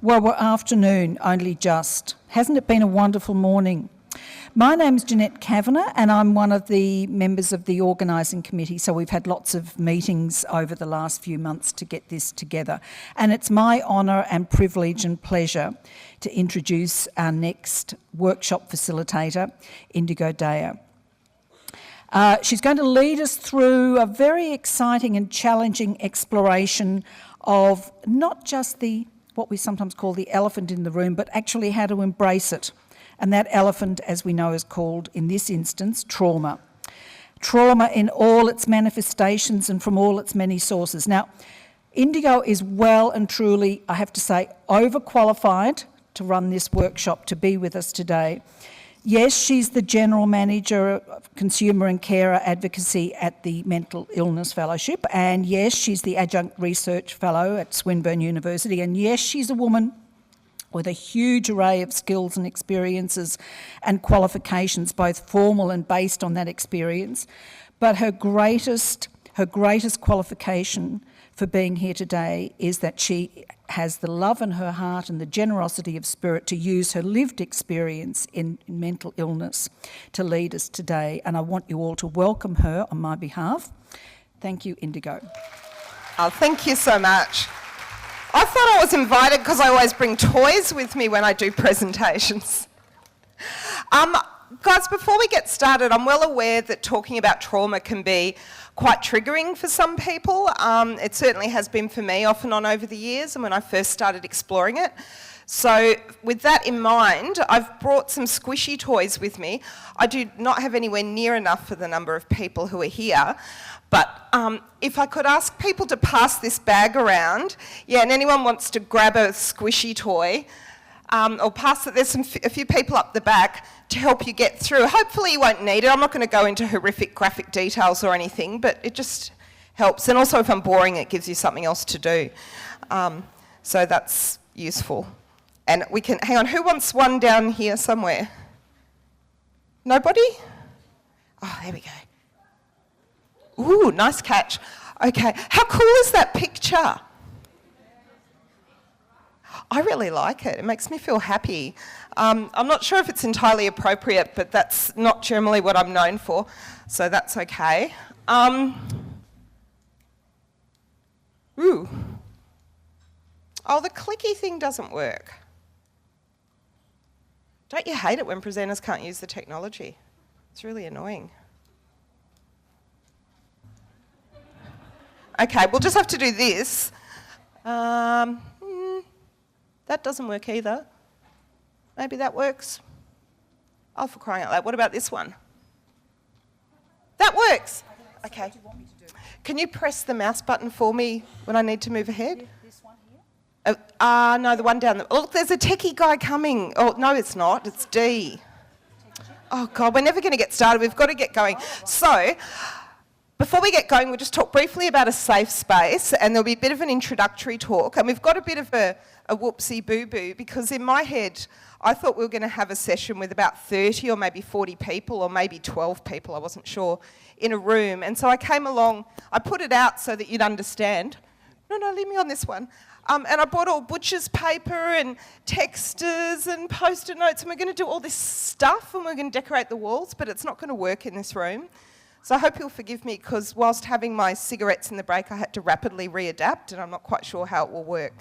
Well, afternoon, only just. Hasn't it been a wonderful morning? My name's Jeanette Kavanagh and I'm one of the members of the organising committee, so we've had lots of meetings over the last few months to get this together. And it's my honour and privilege and pleasure to introduce our next workshop facilitator, Indigo Daya. She's going to lead us through a very exciting and challenging exploration of not just what we sometimes call the elephant in the room, but actually how to embrace it. And that elephant, as we know, is called, in this instance, trauma. Trauma in all its manifestations and from all its many sources. Now, Indigo is well and truly, I have to say, overqualified to run this workshop, to be with us today. Yes, she's the General Manager of Consumer and Carer Advocacy at the Mental Illness Fellowship, and yes, she's the Adjunct Research Fellow at Swinburne University, and yes, she's a woman with a huge array of skills and experiences and qualifications, both formal and based on that experience. But her greatest qualification for being here today is that she has the love in her heart and the generosity of spirit to use her lived experience in mental illness to lead us today. And I want you all to welcome her on my behalf. Thank you, Indigo. Oh, thank you so much. I thought I was invited because I always bring toys with me when I do presentations. Guys, before we get started, I'm well aware that talking about trauma can be quite triggering for some people. It certainly has been for me off and on over the years and when I first started exploring it. So with that in mind, I've brought some squishy toys with me. I do not have anywhere near enough for the number of people who are here, but if I could ask people to pass this bag around, yeah, and anyone wants to grab a squishy toy, or pass it, there's a few people up the back to help you get through. Hopefully you won't need it. I'm not going to go into horrific graphic details or anything, but it just helps. And also if I'm boring, it gives you something else to do. So that's useful. And we can, hang on, who wants one down here somewhere? Nobody? Oh, there we go. Ooh, nice catch. Okay, how cool is that picture? I really like it. It makes me feel happy. I'm not sure if it's entirely appropriate, but that's not generally what I'm known for, so that's okay. Ooh. Oh, the clicky thing doesn't work. Don't you hate it when presenters can't use the technology? It's really annoying. Okay, we'll just have to do this. That doesn't work either. Maybe that works. Oh, for crying out loud. What about this one? That works. Okay. What do you want me to do? Can you press the mouse button for me when I need to move ahead? This one here? No, the one down there. Oh, look, there's a techie guy coming. Oh, no, it's not. It's D. Oh, God, we're never going to get started. We've got to get going. So, before we get going, we'll just talk briefly about a safe space, and there'll be a bit of an introductory talk. And we've got a bit of a whoopsie boo-boo, because in my head, I thought we were going to have a session with about 30 or maybe 40 people, or maybe 12 people, I wasn't sure, in a room. And so I came along, I put it out so that you'd understand. No, leave me on this one. And I bought all butcher's paper and texters and post-it notes, and we're going to do all this stuff, and we're going to decorate the walls, but it's not going to work in this room. So I hope you'll forgive me, because whilst having my cigarettes in the break, I had to rapidly readapt, and I'm not quite sure how it will work.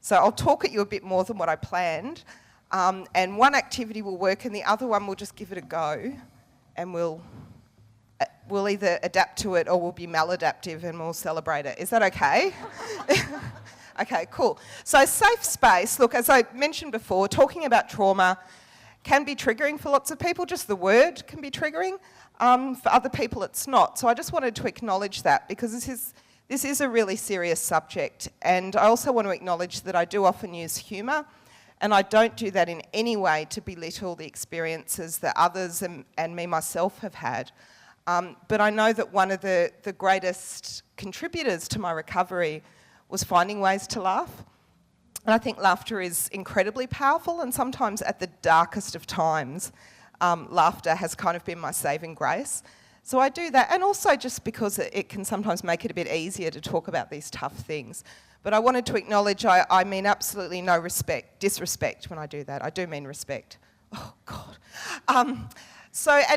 So I'll talk at you a bit more than what I planned, and one activity will work, and the other one we'll just give it a go, and we'll either adapt to it or we'll be maladaptive and we'll celebrate it. Is that okay? Okay, cool. So safe space, look, as I mentioned before, talking about trauma can be triggering for lots of people. Just the word can be triggering. For other people, it's not. So I just wanted to acknowledge that, because this is a really serious subject. And I also want to acknowledge that I do often use humour, and I don't do that in any way to belittle the experiences that others and me myself have had. But I know that one of the greatest contributors to my recovery was finding ways to laugh. And I think laughter is incredibly powerful, and sometimes at the darkest of times, laughter has kind of been my saving grace. So I do that, and also just because it can sometimes make it a bit easier to talk about these tough things. But I wanted to acknowledge I mean absolutely no disrespect when I do that. I do mean respect. Oh, God. And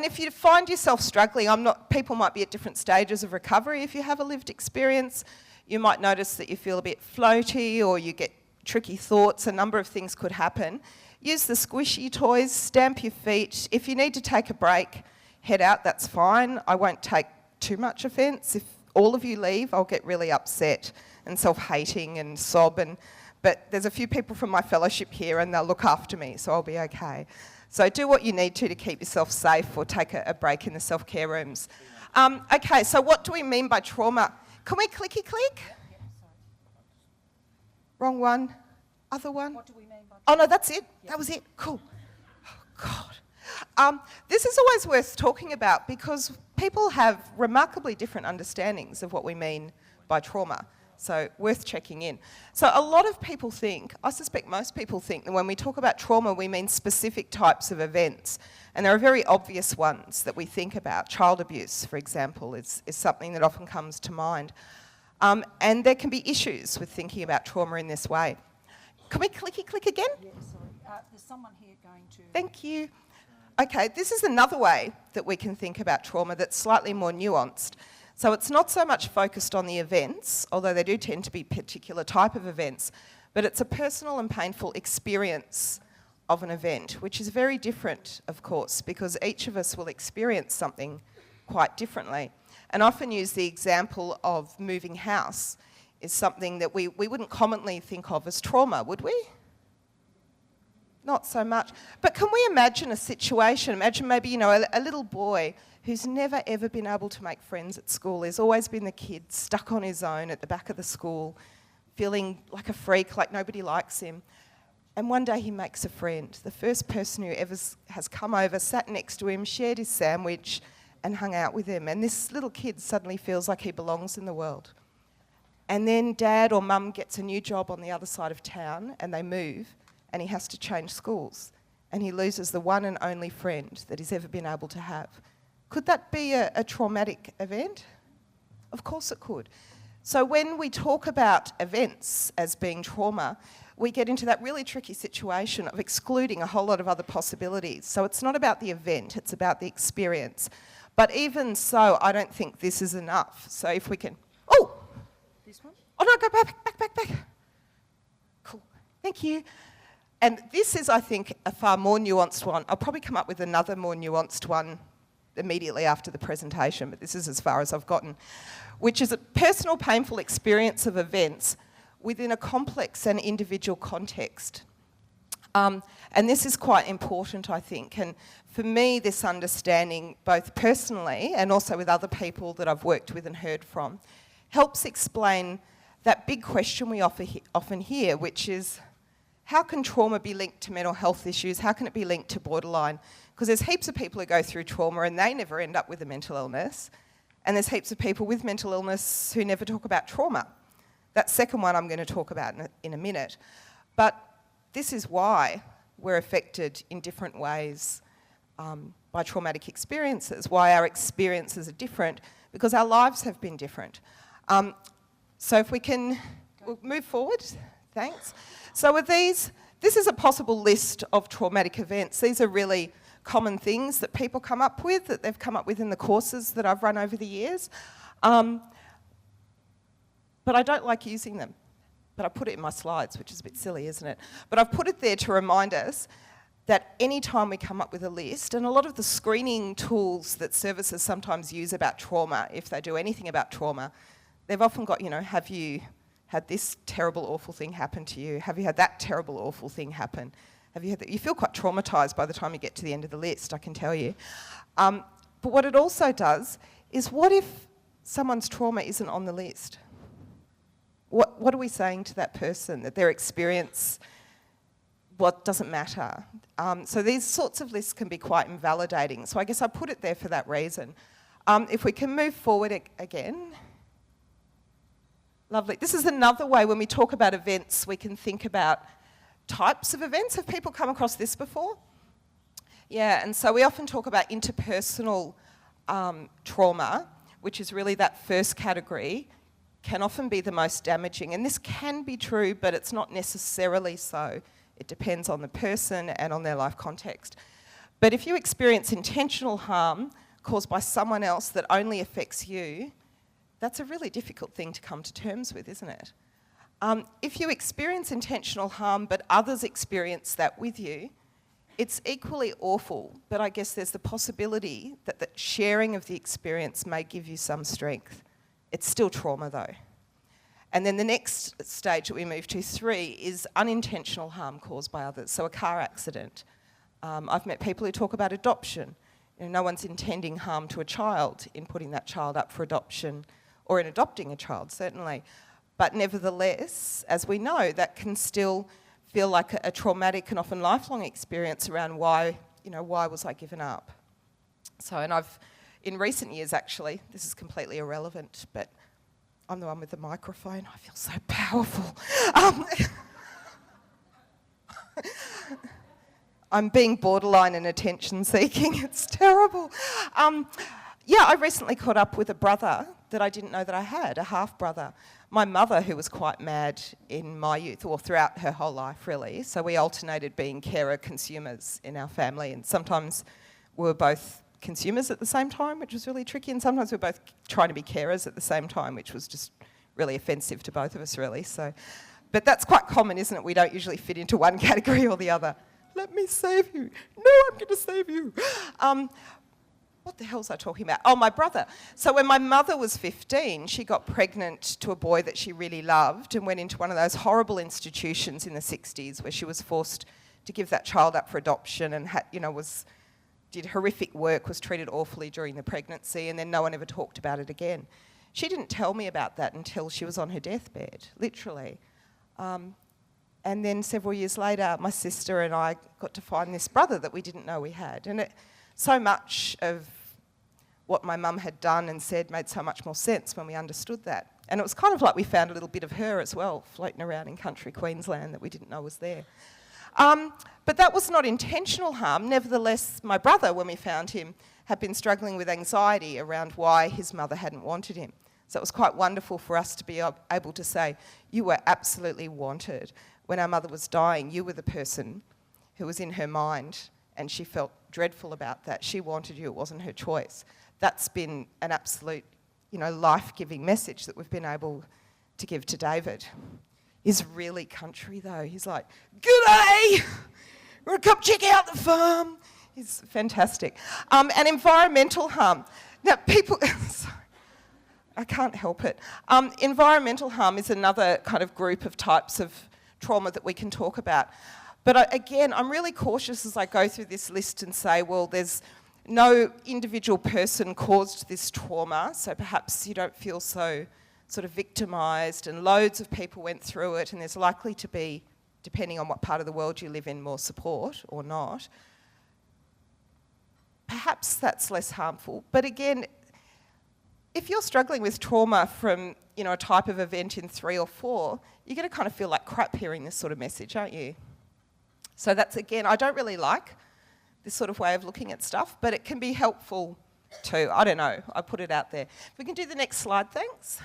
if you find yourself struggling, people might be at different stages of recovery. If you have a lived experience, you might notice that you feel a bit floaty or you get tricky thoughts. A number of things could happen. Use the squishy toys, stamp your feet. If you need to take a break, head out, that's fine. I won't take too much offence. If all of you leave, I'll get really upset and self-hating and sob. But there's a few people from my fellowship here and they'll look after me, so I'll be okay. So do what you need to keep yourself safe or take a break in the self-care rooms. Okay, so what do we mean by trauma? Can we clicky click? Yeah, sorry. Wrong one. Other one? What do we mean by trauma? Oh no, that's it. Yeah. That was it. Cool. Oh, God. This is always worth talking about because people have remarkably different understandings of what we mean by trauma. So worth checking in. So a lot of people think, I suspect most people think, that when we talk about trauma, we mean specific types of events. And there are very obvious ones that we think about. Child abuse, for example, is something that often comes to mind. And there can be issues with thinking about trauma in this way. Can we clicky click again? Yeah, sorry. There's someone here going to... Thank you. Okay, this is another way that we can think about trauma that's slightly more nuanced. So it's not so much focused on the events, although they do tend to be particular type of events, but it's a personal and painful experience of an event, which is very different, of course, because each of us will experience something quite differently. And I often use the example of moving house is something that we wouldn't commonly think of as trauma, would we? Not so much. But can we imagine a situation, imagine maybe, a little boy who's never ever been able to make friends at school. He's always been the kid stuck on his own at the back of the school, feeling like a freak, like nobody likes him. And one day he makes a friend. The first person who ever has come over, sat next to him, shared his sandwich and hung out with him. And this little kid suddenly feels like he belongs in the world. And then dad or mum gets a new job on the other side of town and they move and he has to change schools. And he loses the one and only friend that he's ever been able to have. Could that be a traumatic event? Of course it could. So when we talk about events as being trauma, we get into that really tricky situation of excluding a whole lot of other possibilities. So it's not about the event, it's about the experience. But even so, I don't think this is enough. So if we can... Oh! This one? Oh no, go back. Cool, thank you. And this is, I think, a far more nuanced one. I'll probably come up with another more nuanced one immediately after the presentation, but this is as far as I've gotten, which is a personal painful experience of events within a complex and individual context. And this is quite important, I think. And for me, this understanding, both personally and also with other people that I've worked with and heard from, helps explain that big question we often hear, which is, how can trauma be linked to mental health issues? How can it be linked to borderline? Because there's heaps of people who go through trauma and they never end up with a mental illness. And there's heaps of people with mental illness who never talk about trauma. That second one I'm going to talk about in a minute. But this is why we're affected in different ways by traumatic experiences, why our experiences are different, because our lives have been different. So if we can we'll move forward, thanks. So with these, this is a possible list of traumatic events. These are really common things that people come up with, that they've come up with in the courses that I've run over the years. But I don't like using them. But I put it in my slides, which is a bit silly, isn't it? But I've put it there to remind us that any time we come up with a list, and a lot of the screening tools that services sometimes use about trauma, if they do anything about trauma, they've often got, have you had this terrible, awful thing happen to you? Have you had that terrible, awful thing happen? Have you had that? You feel quite traumatised by the time you get to the end of the list, I can tell you. But what it also does is, what if someone's trauma isn't on the list? What are we saying to that person? That their experience, what doesn't matter? So these sorts of lists can be quite invalidating. So I guess I put it there for that reason. If we can move forward again. Lovely. This is another way when we talk about events, we can think about types of events. Have people come across this before? Yeah, and so we often talk about interpersonal trauma, which is really that first category, can often be the most damaging. And this can be true, but it's not necessarily so. It depends on the person and on their life context. But if you experience intentional harm caused by someone else that only affects you, that's a really difficult thing to come to terms with, isn't it? If you experience intentional harm but others experience that with you, it's equally awful, but I guess there's the possibility that the sharing of the experience may give you some strength. It's still trauma though. And then the next stage that we move to, 3, is unintentional harm caused by others, so a car accident. I've met people who talk about adoption. You know, no one's intending harm to a child in putting that child up for adoption, or in adopting a child, certainly. But nevertheless, as we know, that can still feel like a traumatic and often lifelong experience around why was I given up? So, and I've, in recent years actually, this is completely irrelevant, but I'm the one with the microphone, I feel so powerful. I'm being borderline and attention seeking, it's terrible. I recently caught up with a brother that I didn't know that I had, a half-brother. My mother, who was quite mad in my youth, or throughout her whole life really, so we alternated being carer consumers in our family, and sometimes we were both consumers at the same time, which was really tricky, and sometimes we were both trying to be carers at the same time, which was just really offensive to both of us really. So, but that's quite common, isn't it? We don't usually fit into one category or the other. Let me save you. No, I'm going to save you. What the hell was I talking about? Oh, my brother. So when my mother was 15, she got pregnant to a boy that she really loved and went into one of those horrible institutions in the 60s where she was forced to give that child up for adoption and did horrific work, was treated awfully during the pregnancy, and then no one ever talked about it again. She didn't tell me about that until she was on her deathbed, literally. And then several years later, my sister and I got to find this brother that we didn't know we had. And so much of what my mum had done and said made so much more sense when we understood that. And it was kind of like we found a little bit of her as well, floating around in country Queensland that we didn't know was there. But that was not intentional harm. Nevertheless, my brother, when we found him, had been struggling with anxiety around why his mother hadn't wanted him. So it was quite wonderful for us to be able to say, you were absolutely wanted. When our mother was dying, you were the person who was in her mind, and she felt dreadful about that. She wanted you, it wasn't her choice. That's been an absolute, life-giving message that we've been able to give to David. He's really country though. He's like, "G'day! We're gonna come check out the farm." He's fantastic. And environmental harm. Now people, sorry, I can't help it. Environmental harm is another kind of group of types of trauma that we can talk about. But again, I'm really cautious as I go through this list and say, well, there's no individual person caused this trauma, so perhaps you don't feel so sort of victimised, and loads of people went through it, and there's likely to be, depending on what part of the world you live in, more support or not. Perhaps that's less harmful. But again, if you're struggling with trauma from, a type of event in 3 or 4, you're going to kind of feel like crap hearing this sort of message, aren't you? So that's, again, I don't really like this sort of way of looking at stuff, but it can be helpful too. I don't know, I put it out there. If we can do the next slide, thanks.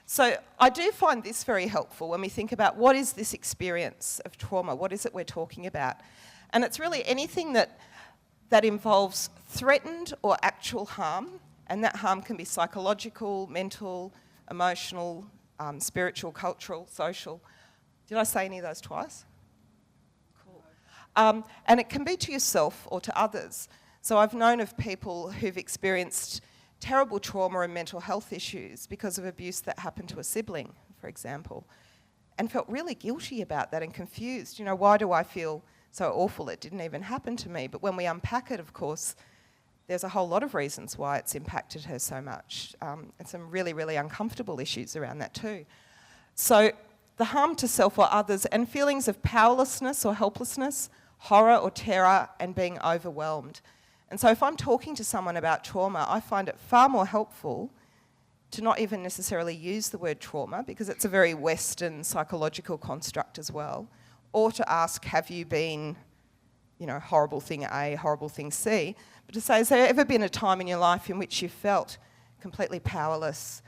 So I do find this very helpful when we think about what is this experience of trauma, what is it we're talking about? And it's really anything that involves threatened or actual harm, and that harm can be psychological, mental, emotional, spiritual, cultural, social. Did I say any of those twice? And it can be to yourself or to others. So I've known of people who've experienced terrible trauma and mental health issues because of abuse that happened to a sibling, for example, and felt really guilty about that and confused. Why do I feel so awful? It didn't even happen to me. But when we unpack it, of course, there's a whole lot of reasons why it's impacted her so much, and some really, really uncomfortable issues around that too. So the harm to self or others, and feelings of powerlessness or helplessness, horror or terror, and being overwhelmed. And so if I'm talking to someone about trauma, I find it far more helpful to not even necessarily use the word trauma, because it's a very Western psychological construct as well, or to ask, have you been, horrible thing A, horrible thing C, but to say, has there ever been a time in your life in which you felt completely powerless?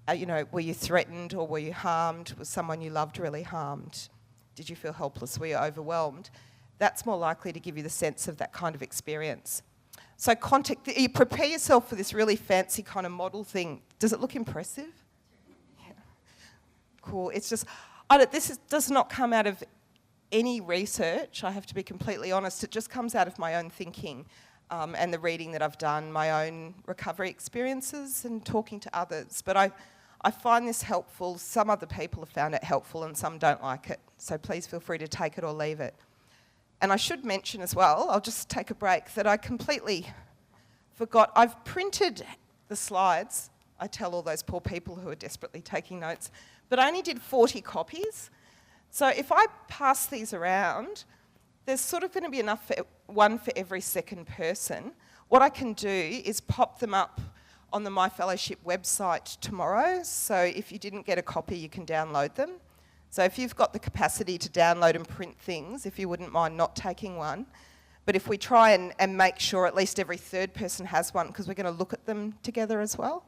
Were you threatened or were you harmed? Was someone you loved really harmed? Did you feel helpless? Were you overwhelmed? That's more likely to give you the sense of that kind of experience. So you prepare yourself for this really fancy kind of model thing. Does it look impressive? Yeah. Cool. It's just, does not come out of any research, I have to be completely honest. It just comes out of my own thinking and the reading that I've done, my own recovery experiences and talking to others. But I find this helpful. Some other people have found it helpful and some don't like it. So please feel free to take it or leave it. And I should mention as well, I'll just take a break, that I completely forgot. I've printed the slides. I tell all those poor people who are desperately taking notes, but I only did 40 copies. So if I pass these around, there's sort of going to be enough for one for every second person. What I can do is pop them up on the My Fellowship website tomorrow. So if you didn't get a copy, you can download them. So if you've got the capacity to download and print things, if you wouldn't mind not taking one. But if we try and make sure at least every third person has one, because we're going to look at them together as well.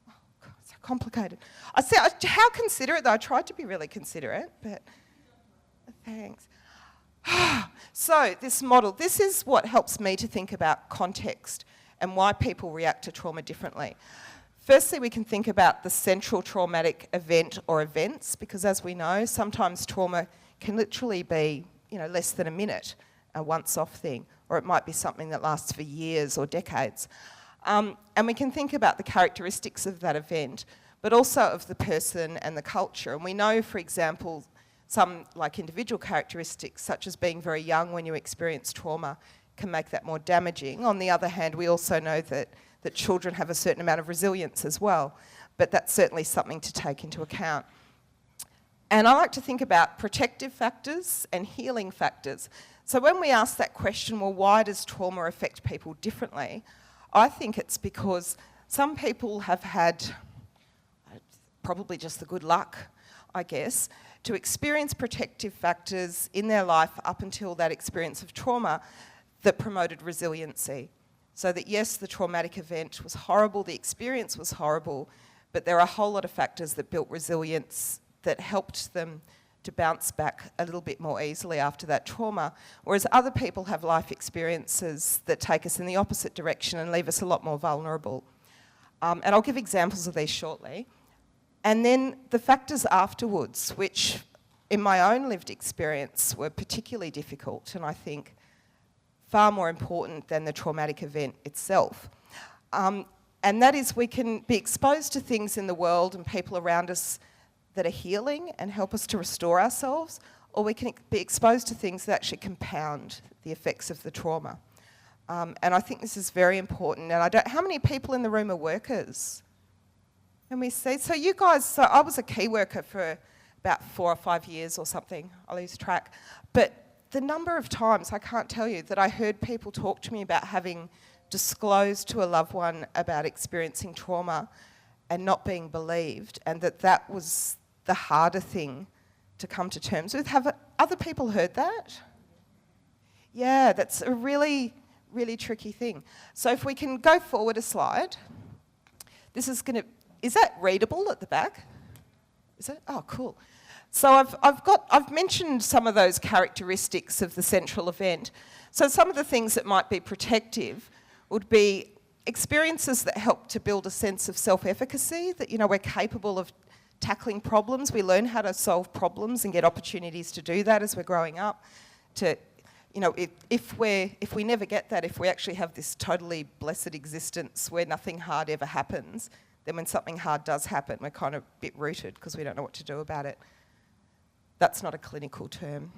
Oh, God, so complicated. I say, how considerate though. I tried to be really considerate, but thanks. So this model, this is what helps me to think about context and why people react to trauma differently. Firstly, we can think about the central traumatic event or events, because as we know, sometimes trauma can literally be, less than a minute, a once-off thing, or it might be something that lasts for years or decades. And we can think about the characteristics of that event, but also of the person and the culture. And we know, for example, some individual characteristics, such as being very young when you experience trauma, can make that more damaging. On the other hand, we also know that children have a certain amount of resilience as well, but that's certainly something to take into account. And I like to think about protective factors and healing factors. So when we ask that question, well, why does trauma affect people differently? I think it's because some people have had probably just the good luck, I guess, to experience protective factors in their life up until that experience of trauma that promoted resiliency. So that yes, the traumatic event was horrible, the experience was horrible, but there are a whole lot of factors that built resilience that helped them to bounce back a little bit more easily after that trauma, whereas other people have life experiences that take us in the opposite direction and leave us a lot more vulnerable. And I'll give examples of these shortly. And then the factors afterwards, which in my own lived experience were particularly difficult, and I think far more important than the traumatic event itself. And that is, we can be exposed to things in the world and people around us that are healing and help us to restore ourselves, or we can be exposed to things that actually compound the effects of the trauma. And I think this is very important. And how many people in the room are workers? Can we see? So you guys, so I was a key worker for about 4 or 5 years or something. I lose track. But the number of times, I can't tell you, that I heard people talk to me about having disclosed to a loved one about experiencing trauma and not being believed, and that was the harder thing to come to terms with. Have other people heard that? Yeah, that's a really, really tricky thing. So if we can go forward a slide, is that readable at the back? Is it? Oh, cool. So I've mentioned some of those characteristics of the central event. So some of the things that might be protective would be experiences that help to build a sense of self-efficacy, that we're capable of tackling problems. We learn how to solve problems and get opportunities to do that as we're growing up. If we never get that, if we actually have this totally blessed existence where nothing hard ever happens, then when something hard does happen, we're kind of a bit rooted because we don't know what to do about it. That's not a clinical term.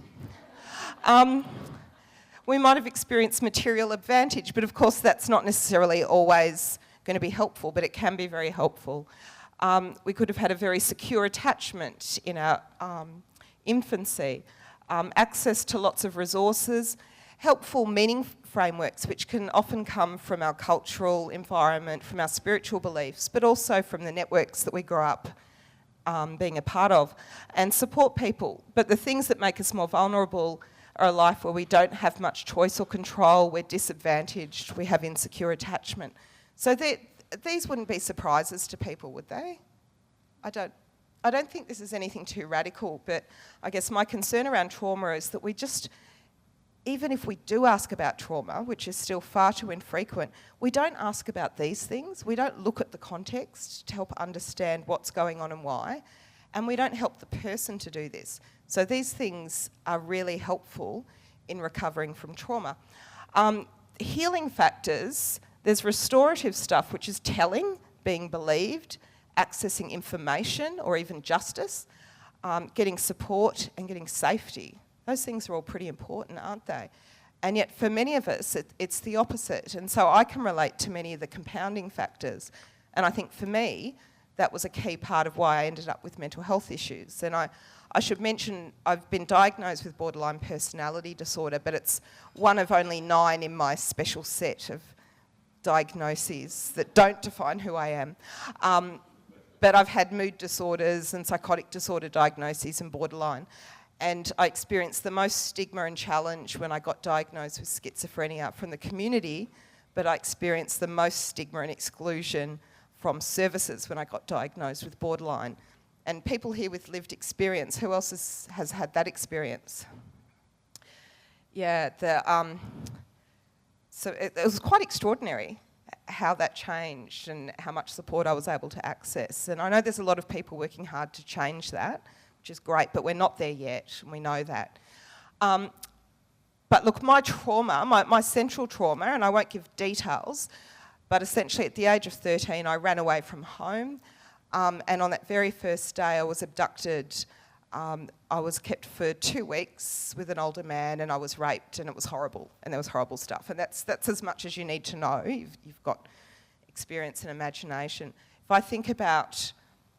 We might have experienced material advantage, but of course that's not necessarily always going to be helpful, but it can be very helpful. We could have had a very secure attachment in our infancy, access to lots of resources, helpful meaning frameworks, which can often come from our cultural environment, from our spiritual beliefs, but also from the networks that we grow up being a part of, and support people. But the things that make us more vulnerable are a life where we don't have much choice or control, we're disadvantaged, we have insecure attachment. So these wouldn't be surprises to people, would they? I don't think this is anything too radical, but I guess my concern around trauma is that we just, even if we do ask about trauma, which is still far too infrequent, we don't ask about these things. We don't look at the context to help understand what's going on and why, and we don't help the person to do this. So these things are really helpful in recovering from trauma. Healing factors, there's restorative stuff, which is telling, being believed, accessing information or even justice, getting support and getting safety. Those things are all pretty important, aren't they? And yet for many of us, it's the opposite. And so I can relate to many of the compounding factors. And I think for me, that was a key part of why I ended up with mental health issues. And I should mention I've been diagnosed with borderline personality disorder, but it's one of only 9 in my special set of diagnoses that don't define who I am. But I've had mood disorders and psychotic disorder diagnoses and borderline. And I experienced the most stigma and challenge when I got diagnosed with schizophrenia from the community, but I experienced the most stigma and exclusion from services when I got diagnosed with borderline. And people here with lived experience, who else has had that experience? Yeah, so it was quite extraordinary how that changed and how much support I was able to access. And I know there's a lot of people working hard to change that, which is great, but we're not there yet, and we know that. But look, my trauma, my central trauma, and I won't give details, but essentially at the age of 13, I ran away from home, and on that very first day I was abducted. I was kept for 2 weeks with an older man, and I was raped, and it was horrible, and there was horrible stuff. And that's as much as you need to know. You've got experience and imagination. If I think about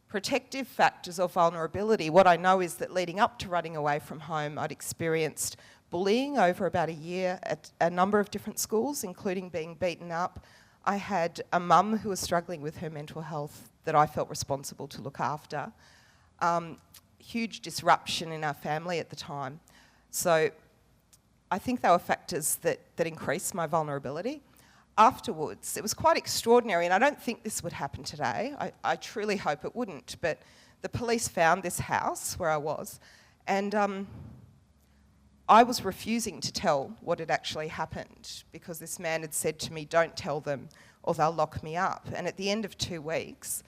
protective factors or vulnerability, what I know is that leading up to running away from home, I'd experienced bullying over about a year at a number of different schools, including being beaten up. I had a mum who was struggling with her mental health that I felt responsible to look after. Huge disruption in our family at the time. So I think they were factors that increased my vulnerability. Afterwards, it was quite extraordinary, and I don't think this would happen today. I truly hope it wouldn't, but the police found this house where I was, and I was refusing to tell what had actually happened because this man had said to me, "Don't tell them or they'll lock me up." And at the end of 2 weeks,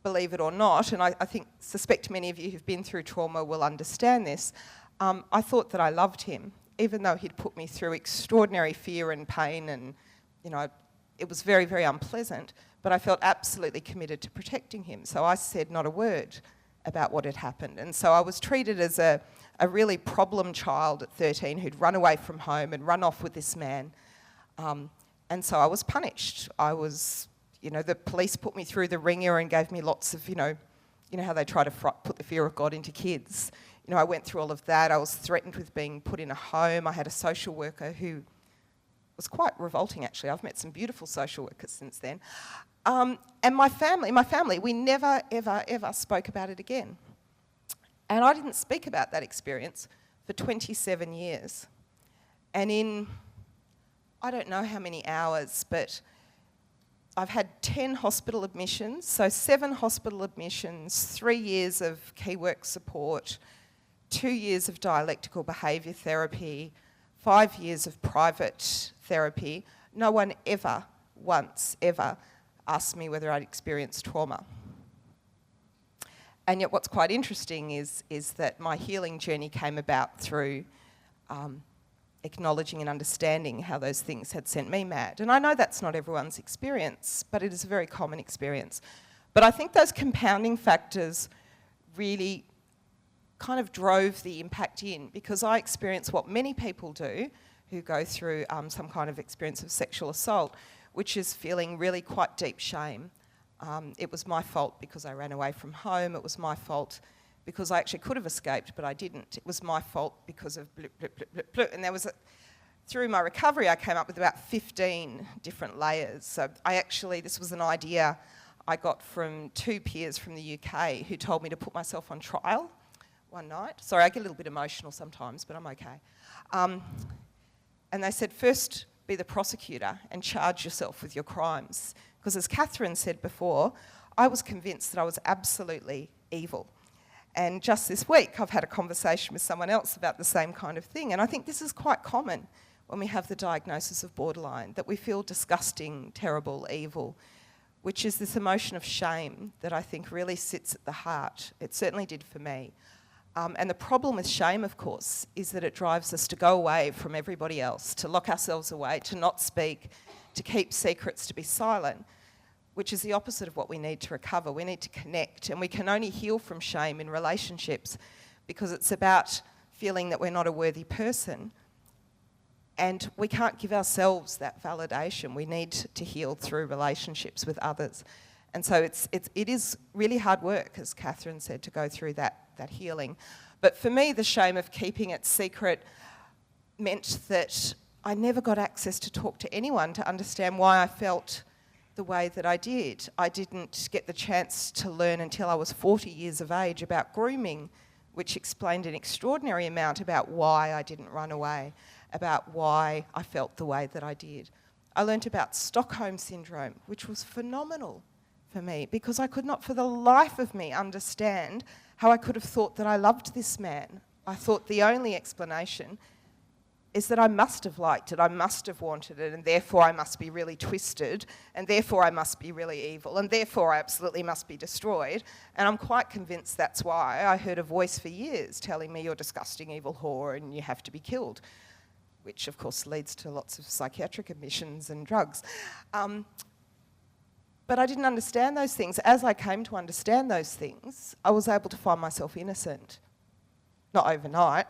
believe it or not, and I suspect many of you who've been through trauma will understand this, I thought that I loved him, even though he'd put me through extraordinary fear and pain, and it was very, very unpleasant, but I felt absolutely committed to protecting him. So I said not a word about what had happened. And so I was treated as a really problem child at 13 who'd run away from home and run off with this man. And so I was punished. The police put me through the ringer and gave me lots of, how they try to put the fear of God into kids. I went through all of that. I was threatened with being put in a home. I had a social worker who was quite revolting, actually. I've met some beautiful social workers since then. And my family, we never, ever, ever spoke about it again. And I didn't speak about that experience for 27 years. And in, I don't know how many hours, but I've had 10 hospital admissions, so 7 hospital admissions, 3 years of key work support, 2 years of dialectical behaviour therapy, 5 years of private therapy. No one ever, once, ever asked me whether I'd experienced trauma. And yet what's quite interesting is that my healing journey came about through acknowledging and understanding how those things had sent me mad. And I know that's not everyone's experience, but it is a very common experience. But I think those compounding factors really kind of drove the impact in, because I experienced what many people do who go through some kind of experience of sexual assault, which is feeling really quite deep shame. It was my fault because I ran away from home. It was my fault because I actually could have escaped, but I didn't. It was my fault because of blip, blip, blip, blip, blip. And there was through my recovery, I came up with about 15 different layers. So this was an idea I got from 2 peers from the UK who told me to put myself on trial one night. Sorry, I get a little bit emotional sometimes, but I'm okay. And they said, first be the prosecutor and charge yourself with your crimes. Because as Catherine said before, I was convinced that I was absolutely evil. And just this week, I've had a conversation with someone else about the same kind of thing. And I think this is quite common when we have the diagnosis of borderline, that we feel disgusting, terrible, evil, which is this emotion of shame that I think really sits at the heart. It certainly did for me. And the problem with shame, of course, is that it drives us to go away from everybody else, to lock ourselves away, to not speak, to keep secrets, to be silent, which is the opposite of what we need to recover. We need to connect, and we can only heal from shame in relationships because it's about feeling that we're not a worthy person. And we can't give ourselves that validation. We need to heal through relationships with others. And so it is really hard work, as Catherine said, to go through that healing. But for me, the shame of keeping it secret meant that I never got access to talk to anyone to understand why I felt the way that I did. I didn't get the chance to learn until I was 40 years of age about grooming, which explained an extraordinary amount about why I didn't run away, about why I felt the way that I did. I learnt about Stockholm Syndrome, which was phenomenal for me because I could not for the life of me understand how I could have thought that I loved this man. I thought the only explanation is that I must have liked it, I must have wanted it, and therefore I must be really twisted, and therefore I must be really evil, and therefore I absolutely must be destroyed. And I'm quite convinced that's why I heard a voice for years telling me you're a disgusting evil whore and you have to be killed, which of course leads to lots of psychiatric admissions and drugs. But I didn't understand those things. As I came to understand those things, I was able to find myself innocent. Not overnight.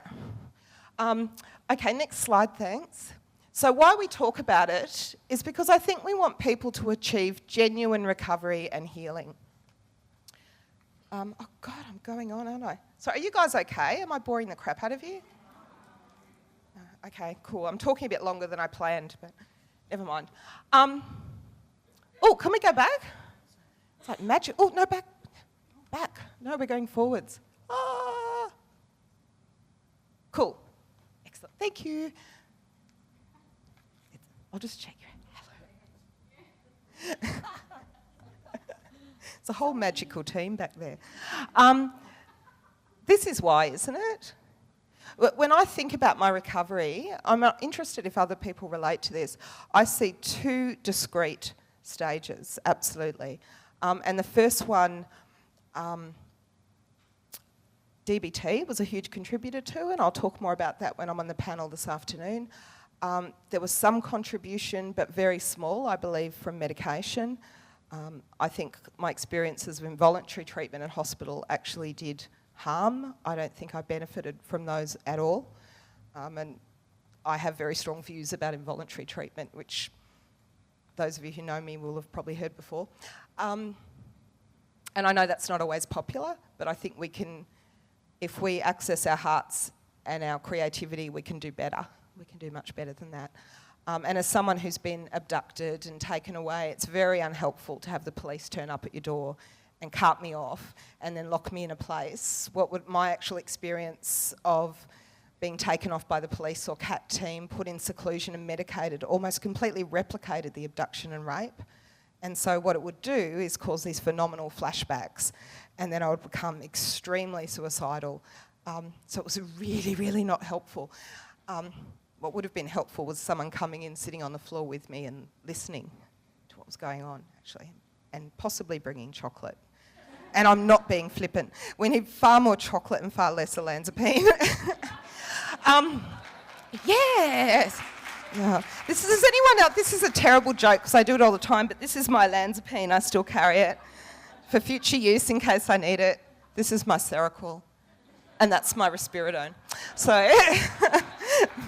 Okay, next slide, thanks. So why we talk about it is because I think we want people to achieve genuine recovery and healing. Oh God, I'm going on, aren't I? So are you guys okay? Am I boring the crap out of you? Okay, cool. I'm talking a bit longer than I planned, but never mind. Oh, can we go back? It's like magic. Oh, no, back. Back. No, we're going forwards. Ah. Cool. Excellent. Thank you. I'll just check your hello. It's a whole magical team back there. This is why, isn't it? When I think about my recovery, I'm interested if other people relate to this. I see two discrete stages, absolutely. And the first one, DBT was a huge contributor to, and I'll talk more about that when I'm on the panel this afternoon. There was some contribution, but very small, I believe, from medication. I think my experiences of involuntary treatment in hospital actually did harm. I don't think I benefited from those at all. And I have very strong views about involuntary treatment, which those of you who know me will have probably heard before. And I know that's not always popular, but I think we can, if we access our hearts and our creativity, we can do better. We can do much better than that. And as someone who's been abducted and taken away, it's very unhelpful to have the police turn up at your door and cart me off and then lock me in a place. What would my actual experience of being taken off by the police or CAT team, put in seclusion and medicated, almost completely replicated the abduction and rape. And so what it would do is cause these phenomenal flashbacks, and then I would become extremely suicidal. So it was really, really not helpful. What would have been helpful was someone coming in, sitting on the floor with me and listening to what was going on, actually, and possibly bringing chocolate. And I'm not being flippant. We need far more chocolate and far less olanzapine. Yes. Yeah. Does anyone else? This is a terrible joke because I do it all the time, but this is my olanzapine. I still carry it for future use in case I need it. This is my Seroquel, and that's my risperidone. So,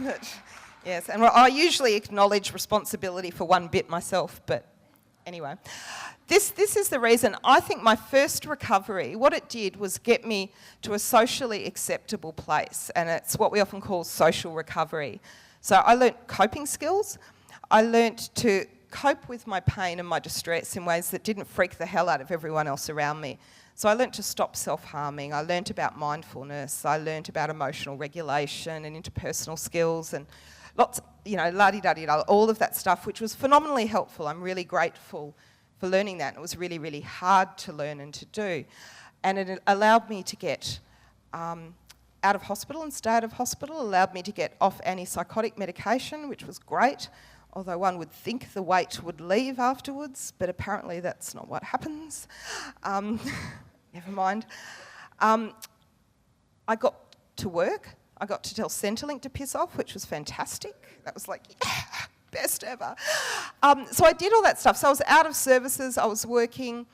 but, yes, and I usually acknowledge responsibility for one bit myself, but anyway. This is the reason I think my first recovery, what it did was get me to a socially acceptable place, and it's what we often call social recovery. So I learnt coping skills. I learnt to cope with my pain and my distress in ways that didn't freak the hell out of everyone else around me. So I learnt to stop self-harming. I learnt about mindfulness. I learnt about emotional regulation and interpersonal skills and lots, la-di-da-di-da, all of that stuff, which was phenomenally helpful. I'm really grateful for learning that. It was really, really hard to learn and to do. And it allowed me to get out of hospital and stay out of hospital, allowed me to get off antipsychotic medication, which was great, although one would think the weight would leave afterwards, but apparently that's not what happens. Never mind. I got to work. I got to tell Centrelink to piss off, which was fantastic. That was like, yeah, best ever. So I did all that stuff. So I was out of services, I was working.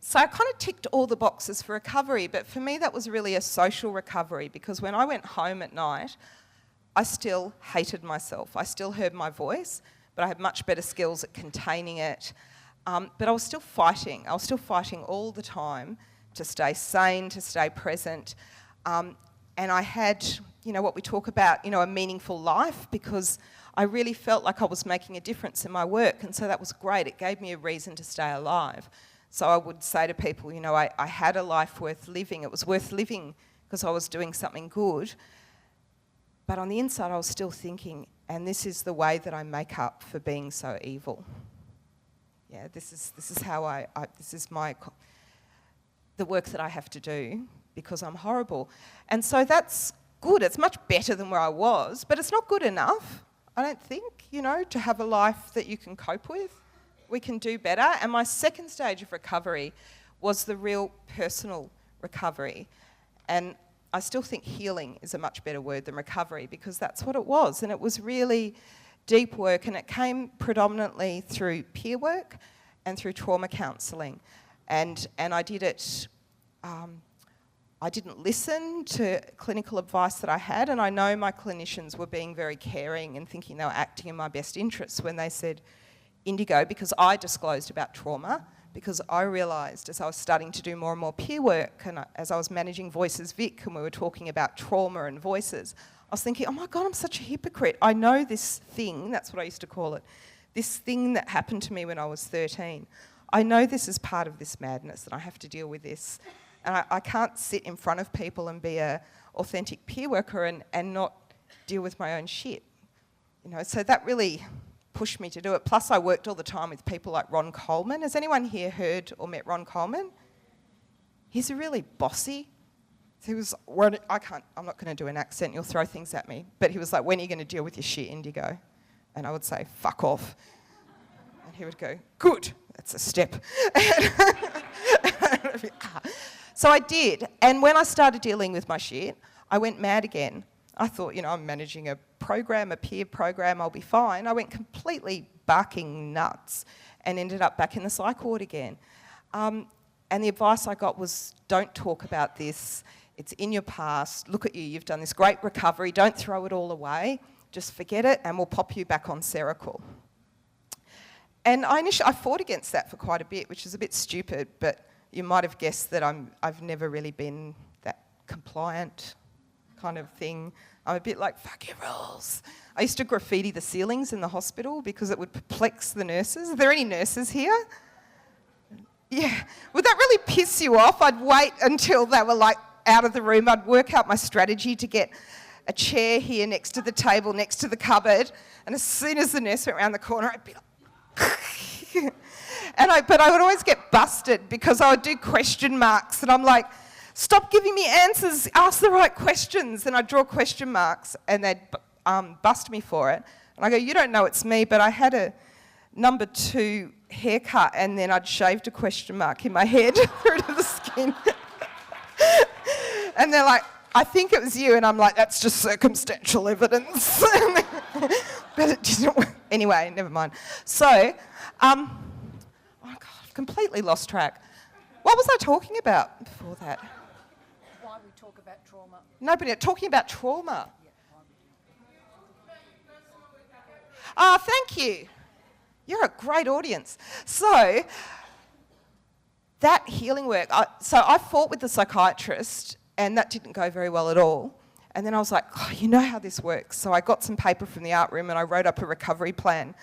So I kind of ticked all the boxes for recovery, but for me that was really a social recovery, because when I went home at night, I still hated myself. I still heard my voice, but I had much better skills at containing it. But I was still fighting. I was still fighting all the time to stay sane, to stay present. And I had, what we talk about, a meaningful life, because I really felt like I was making a difference in my work. And so that was great. It gave me a reason to stay alive. So I would say to people, I had a life worth living. It was worth living because I was doing something good. But on the inside, I was still thinking, and this is the way that I make up for being so evil. Yeah, this is how this is the work that I have to do because I'm horrible. And so that's good. It's much better than where I was, but it's not good enough, I don't think, to have a life that you can cope with. We can do better. And my second stage of recovery was the real personal recovery. And I still think healing is a much better word than recovery, because that's what it was. And it was really deep work, and it came predominantly through peer work and through trauma counselling. And I did it, I didn't listen to clinical advice that I had, and I know my clinicians were being very caring and thinking they were acting in my best interests when they said, Indigo, because I disclosed about trauma, because I realised as I was starting to do more and more peer work, and as I was managing Voices Vic and we were talking about trauma and voices, I was thinking, oh my God, I'm such a hypocrite. I know this thing, that's what I used to call it, this thing that happened to me when I was 13. I know this is part of this madness and I have to deal with this. And I can't sit in front of people and be an authentic peer worker and not deal with my own shit. So that really pushed me to do it. Plus I worked all the time with people like Ron Coleman. Has anyone here heard or met Ron Coleman? He's a really bossy. He was, I'm not going to do an accent, you'll throw things at me, but he was like, when are you going to deal with your shit, Indigo? And I would say, fuck off. And he would go, good, that's a step. So I did, and when I started dealing with my shit, I went mad again. I thought, I'm managing a program, a peer program, I'll be fine. I went completely barking nuts and ended up back in the psych ward again. And the advice I got was, don't talk about this. It's in your past. Look at you. You've done this great recovery. Don't throw it all away. Just forget it and we'll pop you back on Seroquel. And I fought against that for quite a bit, which is a bit stupid, but you might have guessed that I've never really been that compliant kind of thing. I'm a bit like, fuck your rules. I used to graffiti the ceilings in the hospital because it would perplex the nurses. Are there any nurses here? Yeah. Would that really piss you off? I'd wait until they were like out of the room. I'd work out my strategy to get a chair here next to the table, next to the cupboard. And as soon as the nurse went around the corner, I'd be like... But I would always get busted because I would do question marks. And I'm like, stop giving me answers, ask the right questions. And I'd draw question marks and they'd bust me for it. And I go, you don't know it's me, but I had a number 2 haircut and then I'd shaved a question mark in my head through to the skin. And they're like, I think it was you. And I'm like, that's just circumstantial evidence. But it didn't work. Anyway, never mind. So, oh God, I've completely lost track. What was I talking about before that? Why we talk about trauma. Nobody talking about trauma. Ah, thank you. You're a great audience. So, that healing work, I fought with the psychiatrist and that didn't go very well at all. And then I was like, oh, you know how this works. So I got some paper from the art room and I wrote up a recovery plan.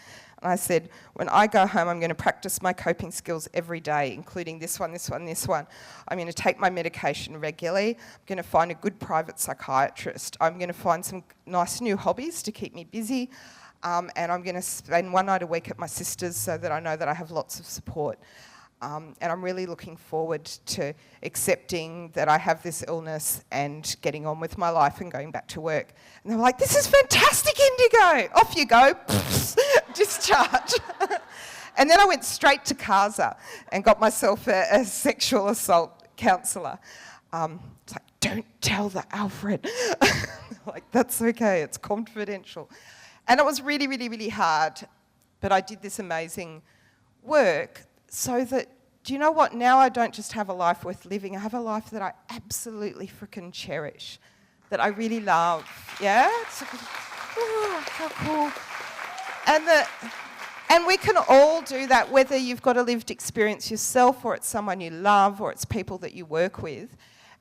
And And I said, when I go home, I'm going to practice my coping skills every day, including this one, this one, this one. I'm going to take my medication regularly. I'm going to find a good private psychiatrist. I'm going to find some nice new hobbies to keep me busy. And I'm going to spend one night a week at my sister's so that I know that I have lots of support. And I'm really looking forward to accepting that I have this illness and getting on with my life and going back to work. And they were like, this is fantastic, Indigo. Off you go. Discharge. And then I went straight to CASA and got myself a sexual assault counsellor. It's like, don't tell the Alfred. Like, that's okay, it's confidential. And it was really, really, really hard. But I did this amazing work so that, do you know what? Now I don't just have a life worth living, I have a life that I absolutely freaking cherish, that I really love. Yeah? It's like, oh, how cool. And we can all do that, whether you've got a lived experience yourself or it's someone you love or it's people that you work with.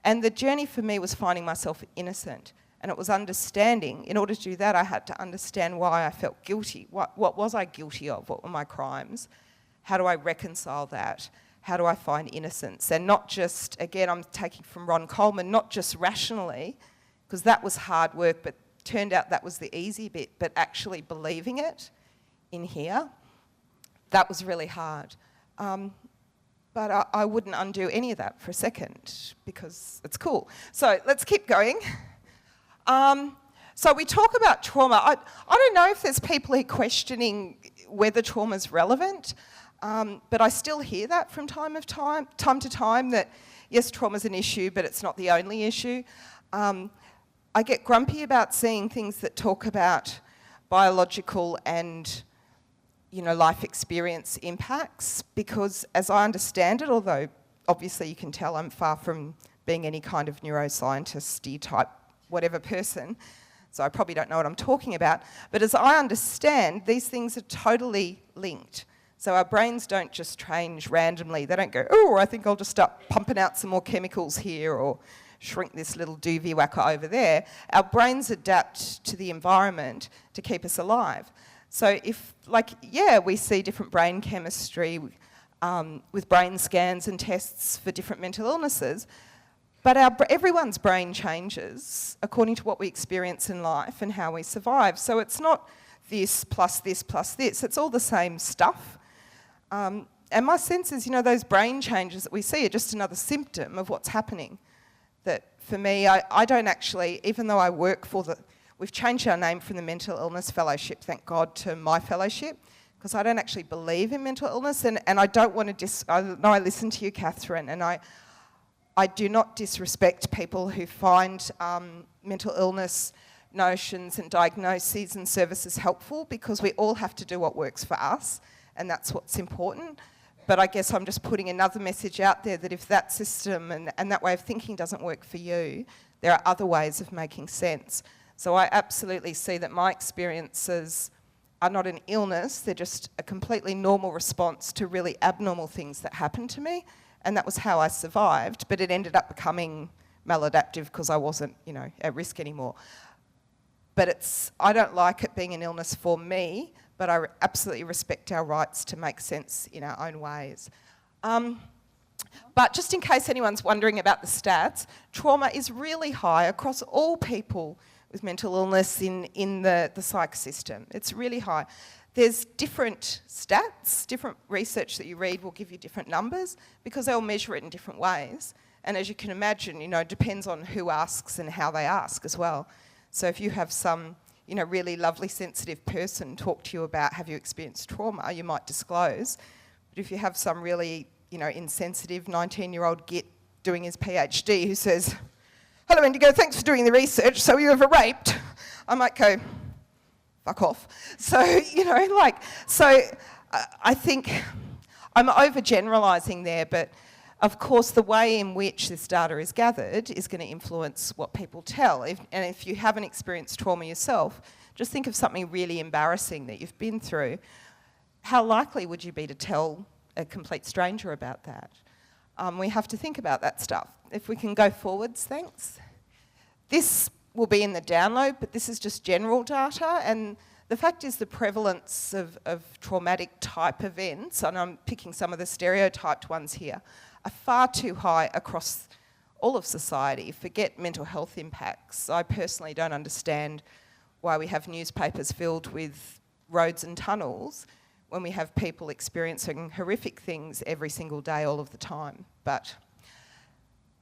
And the journey for me was finding myself innocent. And it was understanding. In order to do that, I had to understand why I felt guilty. What was I guilty of? What were my crimes? How do I reconcile that? How do I find innocence? And not just, again, I'm taking from Ron Coleman, not just rationally, because that was hard work, but turned out that was the easy bit, but actually believing it in here, that was really hard. But I wouldn't undo any of that for a second because it's cool. So let's keep going. So we talk about trauma. I don't know if there's people here questioning whether trauma is relevant, but I still hear that from time to time, that yes, trauma is an issue, but it's not the only issue. I get grumpy about seeing things that talk about biological and life experience impacts, because as I understand it, although obviously you can tell I'm far from being any kind of neuroscientist-y type whatever person, so I probably don't know what I'm talking about, but as I understand, these things are totally linked. So our brains don't just change randomly. They don't go, oh, I think I'll just start pumping out some more chemicals here or shrink this little doovie whacker over there. Our brains adapt to the environment to keep us alive. So if, we see different brain chemistry with brain scans and tests for different mental illnesses, but everyone's brain changes according to what we experience in life and how we survive. So it's not this plus this plus this. It's all the same stuff. And my sense is, those brain changes that we see are just another symptom of what's happening. That for me, I don't actually, even though I work for we've changed our name from the Mental Illness Fellowship, thank God, to My Fellowship, because I don't actually believe in mental illness, and I don't want to I know I listen to you, Catherine, and I do not disrespect people who find mental illness notions and diagnoses and services helpful, because we all have to do what works for us, and that's what's important. But I guess I'm just putting another message out there that if that system and that way of thinking doesn't work for you, there are other ways of making sense. So I absolutely see that my experiences are not an illness, they're just a completely normal response to really abnormal things that happened to me, and that was how I survived, but it ended up becoming maladaptive because I wasn't, at risk anymore. But I don't like it being an illness for me, but I absolutely respect our rights to make sense in our own ways. But just in case anyone's wondering about the stats, trauma is really high across all people with mental illness in the psych system. It's really high. There's different stats, different research that you read will give you different numbers because they'll measure it in different ways. And as you can imagine, it depends on who asks and how they ask as well. So if you have some really lovely, sensitive person talk to you about have you experienced trauma, you might disclose. But if you have some really, insensitive 19-year-old git doing his PhD who says, hello, Indigo, thanks for doing the research, so you ever raped? I might go, fuck off. So, I think I'm overgeneralising there, but of course, the way in which this data is gathered is going to influence what people tell. And if you haven't experienced trauma yourself, just think of something really embarrassing that you've been through. How likely would you be to tell a complete stranger about that? We have to think about that stuff. If we can go forwards, thanks. This will be in the download, but this is just general data, and the fact is the prevalence of traumatic type events, and I'm picking some of the stereotyped ones here, are far too high across all of society. Forget mental health impacts. I personally don't understand why we have newspapers filled with roads and tunnels when we have people experiencing horrific things every single day, all of the time. But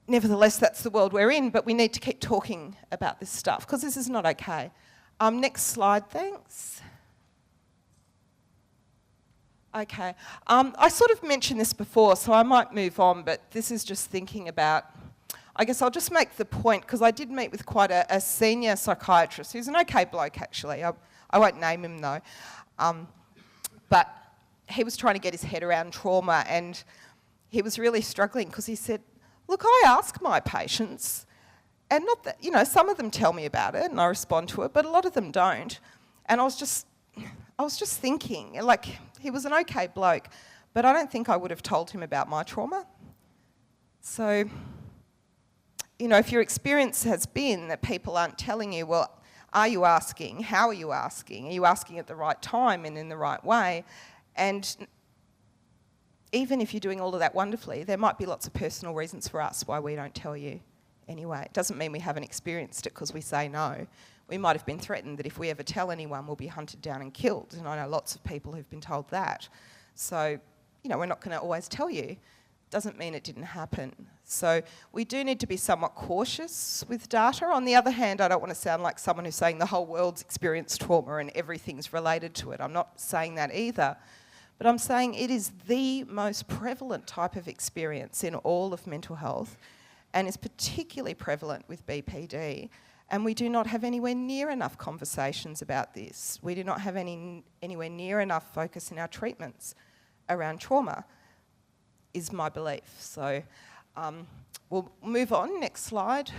nevertheless, that's the world we're in, but we need to keep talking about this stuff because this is not okay. Next slide, thanks. Okay, I sort of mentioned this before, so I might move on, but this is just thinking about, I guess I'll just make the point, because I did meet with quite a senior psychiatrist, who's an okay bloke actually, I won't name him though, but he was trying to get his head around trauma, and he was really struggling because he said, look, I ask my patients, and not that, you know, some of them tell me about it and I respond to it, but a lot of them don't. And I was just thinking, like, he was an okay bloke, but I don't think I would have told him about my trauma. So, you know, if your experience has been that people aren't telling you, well, are you asking? How are you asking? Are you asking at the right time and in the right way? And even if you're doing all of that wonderfully, there might be lots of personal reasons for us why we don't tell you anyway. It doesn't mean we haven't experienced it because we say no. We might have been threatened that if we ever tell anyone, we'll be hunted down and killed. And I know lots of people who've been told that. So, you know, we're not going to always tell you. Doesn't mean it didn't happen. So we do need to be somewhat cautious with data. On the other hand, I don't want to sound like someone who's saying the whole world's experienced trauma and everything's related to it. I'm not saying that either. But I'm saying it is the most prevalent type of experience in all of mental health and is particularly prevalent with BPD. And we do not have anywhere near enough conversations about this. We do not have anywhere near enough focus in our treatments around trauma, is my belief. So we'll move on. Next slide.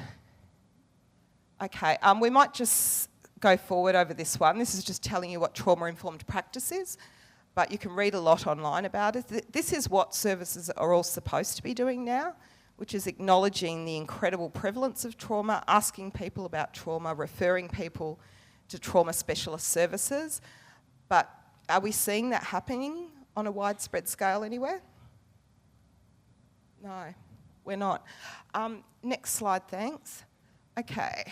Okay, we might just go forward over this one. This is just telling you what trauma-informed practice is, but you can read a lot online about it. This is what services are all supposed to be doing now, which is acknowledging the incredible prevalence of trauma, asking people about trauma, referring people to trauma specialist services. But are we seeing that happening on a widespread scale anywhere? No, we're not. Next slide, thanks. Okay,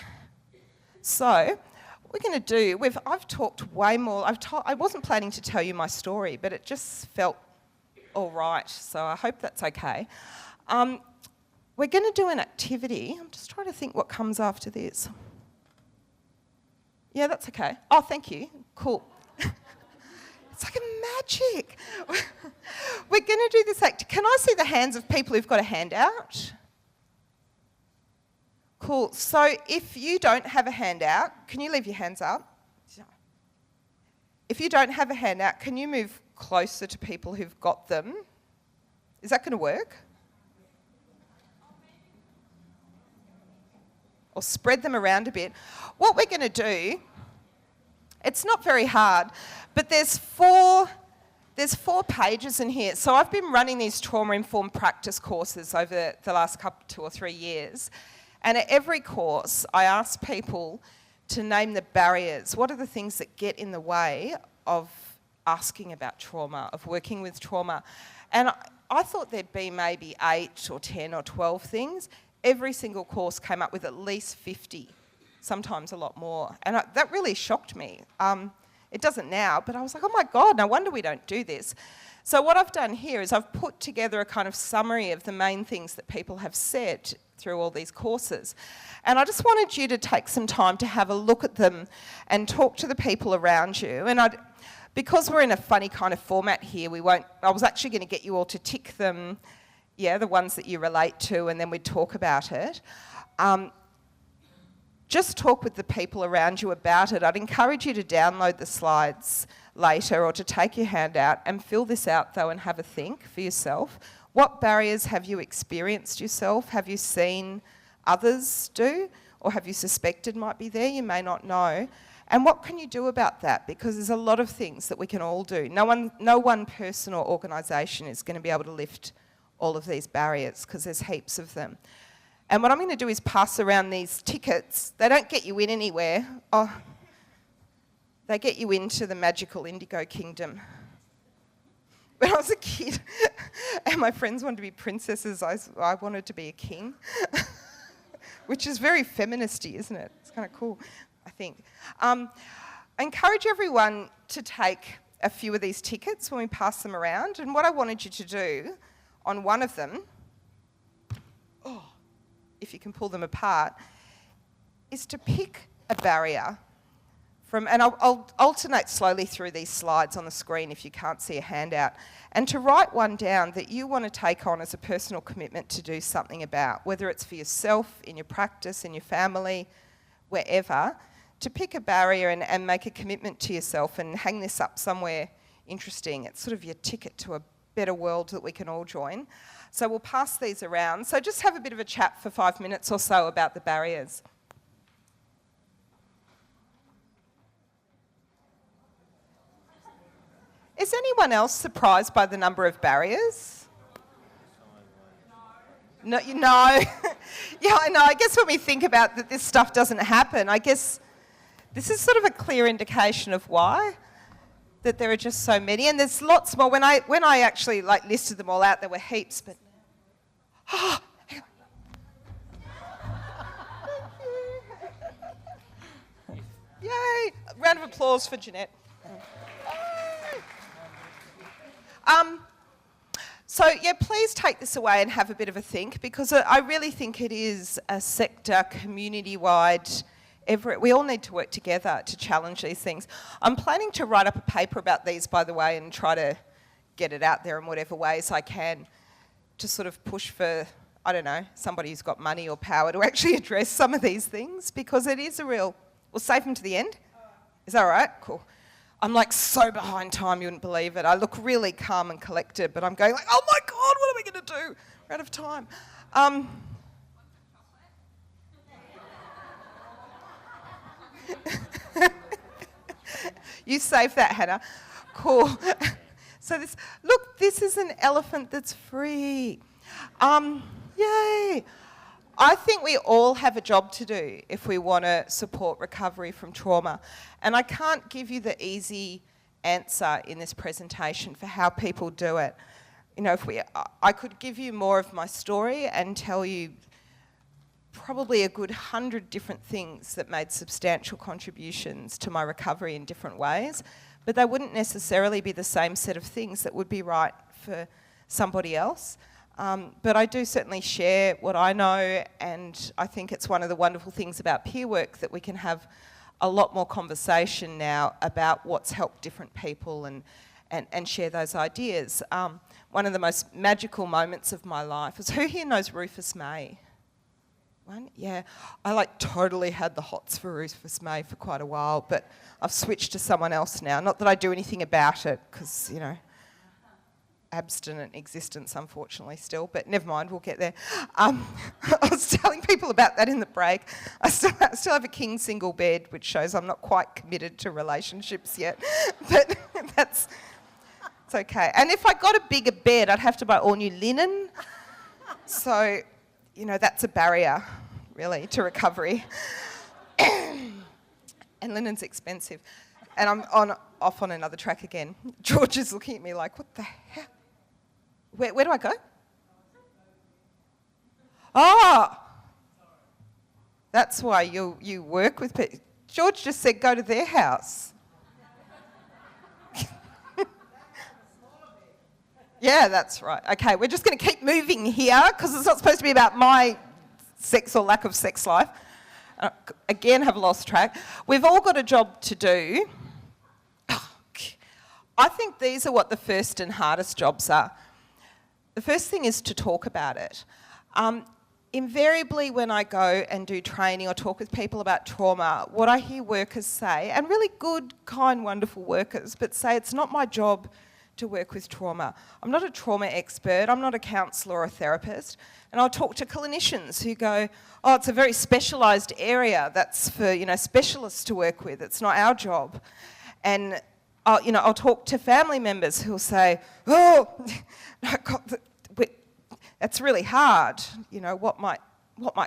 so what we're going to do, I've talked way more. I wasn't planning to tell you my story, but it just felt all right, so I hope that's okay. We're going to do an activity. I'm just trying to think what comes after this. Yeah, that's okay. Oh, thank you. Cool. It's like a magic. We're going to do this Can I see the hands of people who've got a handout? Cool. So if you don't have a handout, can you leave your hands up? If you don't have a handout, can you move closer to people who've got them? Is that going to work? Or spread them around a bit. What we're going to do, it's not very hard, but there's four pages in here. So I've been running these trauma-informed practice courses over the last 2 or 3 years, and at every course I ask people to name the barriers. What are the things that get in the way of asking about trauma, of working with trauma? And I thought there'd be maybe 8 or 10 or 12 things. Every single course came up with at least 50, sometimes a lot more. And that really shocked me. It doesn't now, but I was like, oh my God, no wonder we don't do this. So what I've done here is I've put together a kind of summary of the main things that people have said through all these courses. And I just wanted you to take some time to have a look at them and talk to the people around you. And because we're in a funny kind of format here, I was actually going to get you all to tick them, the ones that you relate to, and then we'd talk about it. Just talk with the people around you about it. I'd encourage you to download the slides later or to take your handout and fill this out though and have a think for yourself. What barriers have you experienced yourself? Have you seen others do? Or have you suspected might be there? You may not know. And what can you do about that? Because there's a lot of things that we can all do. No one person or organisation is going to be able to lift all of these barriers because there's heaps of them. And what I'm going to do is pass around these tickets. They don't get you in anywhere. Oh, They get you into the magical Indigo kingdom. When I was a kid and my friends wanted to be princesses, I wanted to be a king, which is very feministy, isn't it? It's kind of cool, I think. I encourage everyone to take a few of these tickets when we pass them around, and what I wanted you to do on one of them, if you can pull them apart, is to pick a barrier from, and I'll alternate slowly through these slides on the screen if you can't see a handout, and to write one down that you want to take on as a personal commitment to do something about, whether it's for yourself, in your practice, in your family, wherever, to pick a barrier and make a commitment to yourself and hang this up somewhere interesting. It's sort of your ticket to a better world that we can all join. So we'll pass these around. So just have a bit of a chat for 5 minutes or so about the barriers. Is anyone else surprised by the number of barriers? No, you know. Yeah, I know. I guess when we think about that this stuff doesn't happen, I guess this is sort of a clear indication of why, that there are just so many. And there's lots more. When I actually listed them all out, there were heaps, but... Oh, hang on. Yay! Round of applause for Jeanette. So yeah, please take this away and have a bit of a think, because I really think it is a sector, community-wide, we all need to work together to challenge these things. I'm planning to write up a paper about these, by the way, and try to get it out there in whatever ways I can to sort of push for, I don't know, somebody who's got money or power to actually address some of these things, because it is a real... We'll save them to the end? Is that all right? Cool. I'm so behind time, you wouldn't believe it. I look really calm and collected, but I'm going oh my God, what are we going to do? We're out of time. You save that, Hannah. Cool. So this is an elephant that's free. Yay. I think we all have a job to do if we want to support recovery from trauma. And I can't give you the easy answer in this presentation for how people do it. You know, I could give you more of my story and tell you probably a good 100 different things that made substantial contributions to my recovery in different ways, but they wouldn't necessarily be the same set of things that would be right for somebody else. But I do certainly share what I know, and I think it's one of the wonderful things about peer work that we can have a lot more conversation now about what's helped different people and share those ideas. One of the most magical moments of my life was, who here knows Rufus May? One? Yeah, I totally had the hots for Rufus May for quite a while, but I've switched to someone else now. Not that I do anything about it, because, you know, abstinent existence, unfortunately, still, but never mind, we'll get there. I was telling people about that in the break. I still have a king single bed, which shows I'm not quite committed to relationships yet, but it's okay. And if I got a bigger bed, I'd have to buy all new linen. So, you know, that's a barrier, really, to recovery. And linen's expensive. And I'm off on another track again. George is looking at me like, what the hell? Where do I go? Oh! That's why you work with people. George just said go to their house. Yeah, that's right. Okay, we're just going to keep moving here because it's not supposed to be about my sex or lack of sex life. Again, have lost track. We've all got a job to do. I think these are what the first and hardest jobs are. The first thing is to talk about it. Invariably when I go and do training or talk with people about trauma, what I hear workers say, and really good, kind, wonderful workers, but say it's not my job to work with trauma. I'm not a trauma expert, I'm not a counsellor or a therapist, and I'll talk to clinicians who go, oh, it's a very specialised area, that's for, you know, specialists to work with, it's not our job. And I'll talk to family members who'll say, oh, no, God, that's really hard. You know, what might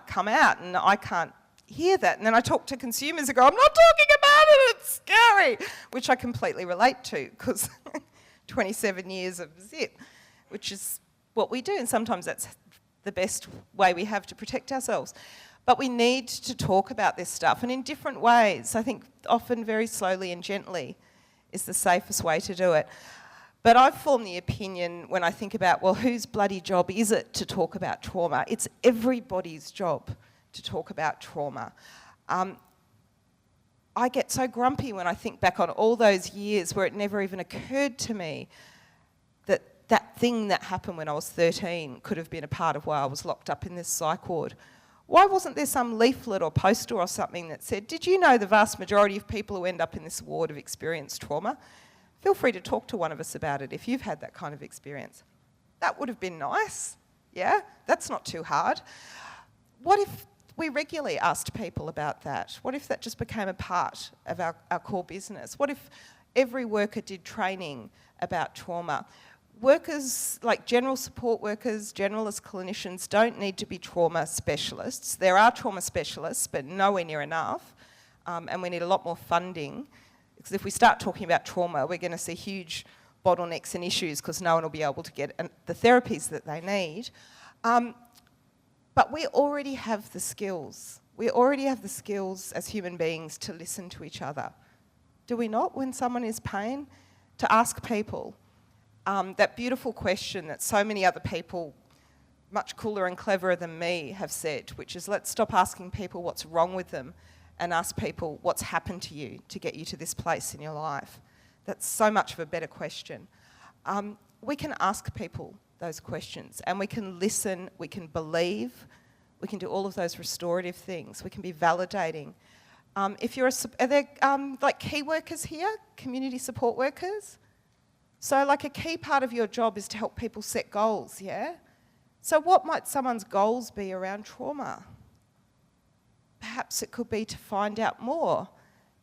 come out, and I can't hear that. And then I talk to consumers and go, I'm not talking about it, it's scary, which I completely relate to because 27 years of zit, which is what we do. And sometimes that's the best way we have to protect ourselves. But we need to talk about this stuff, and in different ways. I think often very slowly and gently is the safest way to do it. But I've formed the opinion when I think about, well, whose bloody job is it to talk about trauma? It's everybody's job to talk about trauma. I get so grumpy when I think back on all those years where it never even occurred to me that that thing that happened when I was 13 could have been a part of why I was locked up in this psych ward. Why wasn't there some leaflet or poster or something that said, did you know the vast majority of people who end up in this ward have experienced trauma? Feel free to talk to one of us about it if you've had that kind of experience. That would have been nice, yeah? That's not too hard. What if we regularly asked people about that? What if that just became a part of our core business? What if every worker did training about trauma? Workers, like general support workers, generalist clinicians, don't need to be trauma specialists. There are trauma specialists, but nowhere near enough, and we need a lot more funding, because if we start talking about trauma, we're going to see huge bottlenecks and issues because no one will be able to get the therapies that they need. But we already have the skills. We already have the skills as human beings to listen to each other. Do we not, when someone is in pain? To ask people that beautiful question that so many other people, much cooler and cleverer than me, have said, which is, let's stop asking people what's wrong with them and ask people what's happened to you to get you to this place in your life. That's so much of a better question. We can ask people those questions and we can listen, we can believe, we can do all of those restorative things, we can be validating. If you're are there like key workers here, community support workers? So like a key part of your job is to help people set goals, yeah? So what might someone's goals be around trauma? Perhaps it could be to find out more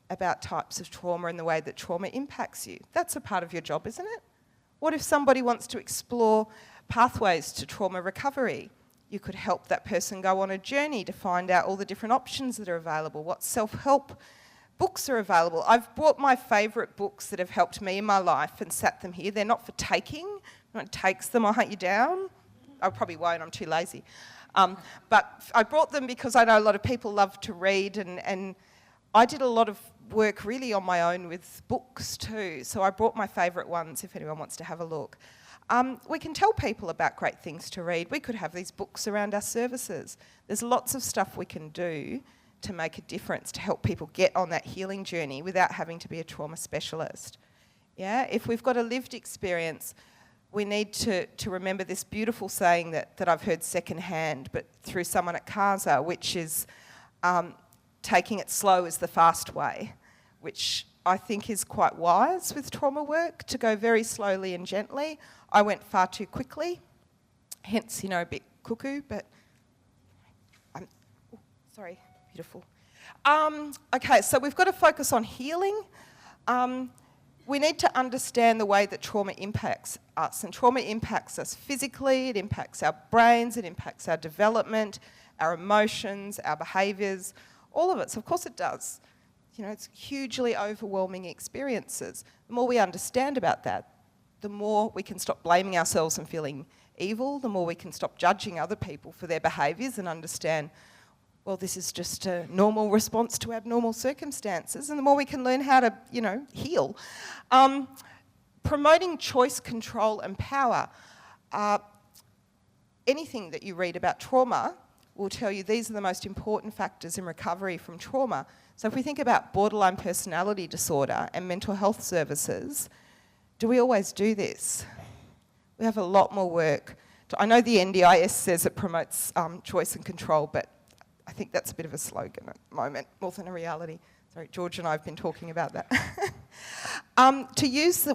about types of trauma and the way that trauma impacts you. That's a part of your job, isn't it? What if somebody wants to explore pathways to trauma recovery? You could help that person go on a journey to find out all the different options that are available, what self-help books are available. I've brought my favourite books that have helped me in my life and sat them here. They're not for taking. No one takes them, I'll hunt you down. I probably won't, I'm too lazy. But I brought them because I know a lot of people love to read, and I did a lot of work really on my own with books too. So I brought my favourite ones if anyone wants to have a look. We can tell people about great things to read. We could have these books around our services. There's lots of stuff we can do to make a difference, to help people get on that healing journey without having to be a trauma specialist. Yeah, if we've got a lived experience, we need to remember this beautiful saying that I've heard secondhand, but through someone at CASA, which is taking it slow is the fast way, which I think is quite wise with trauma work, to go very slowly and gently. I went far too quickly, hence, a bit cuckoo, but sorry. Beautiful. Okay, so we've got to focus on healing. We need to understand the way that trauma impacts us, and trauma impacts us physically, it impacts our brains, it impacts our development, our emotions, our behaviours, all of it. So of course it does. It's hugely overwhelming experiences. The more we understand about that, the more we can stop blaming ourselves and feeling evil, the more we can stop judging other people for their behaviours and understand, well, this is just a normal response to abnormal circumstances, and the more we can learn how to, heal. Promoting choice, control and power. Anything that you read about trauma will tell you these are the most important factors in recovery from trauma. So if we think about borderline personality disorder and mental health services, do we always do this? We have a lot more work. I know the NDIS says it promotes choice and control, but I think that's a bit of a slogan at the moment, more than a reality. Sorry, George and I have been talking about that.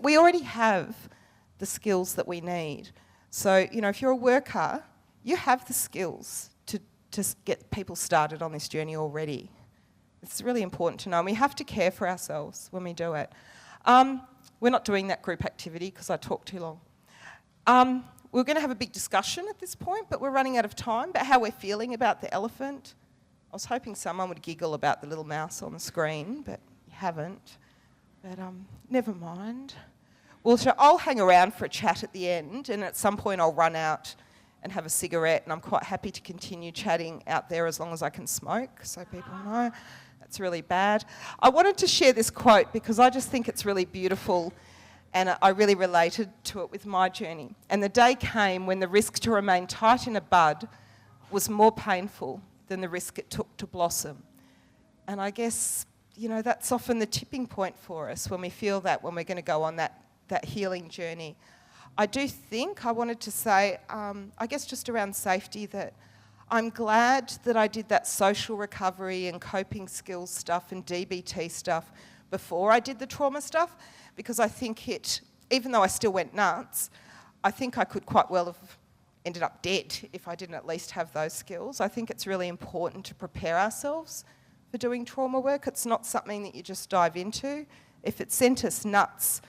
We already have the skills that we need. So, if you're a worker, you have the skills to get people started on this journey already. It's really important to know, and we have to care for ourselves when we do it. We're not doing that group activity because I talked too long. We're going to have a big discussion at this point, but we're running out of time about how we're feeling about the elephant was hoping someone would giggle about the little mouse on the screen, but you haven't. But never mind. Well, I'll hang around for a chat at the end, and at some point I'll run out and have a cigarette, and I'm quite happy to continue chatting out there as long as I can smoke, so people know. That's really bad. I wanted to share this quote because I just think it's really beautiful, and I really related to it with my journey. And the day came when the risk to remain tight in a bud was more painful than the risk it took to blossom. And I guess, you know, that's often the tipping point for us when we feel that, when we're going to go on that healing journey. I do think I wanted to say, I guess just around safety, that I'm glad that I did that social recovery and coping skills stuff and DBT stuff before I did the trauma stuff, because I think even though I still went nuts, I think I could quite well have ended up dead if I didn't at least have those skills. I think it's really important to prepare ourselves for doing trauma work. It's not something that you just dive into. If it sent us nuts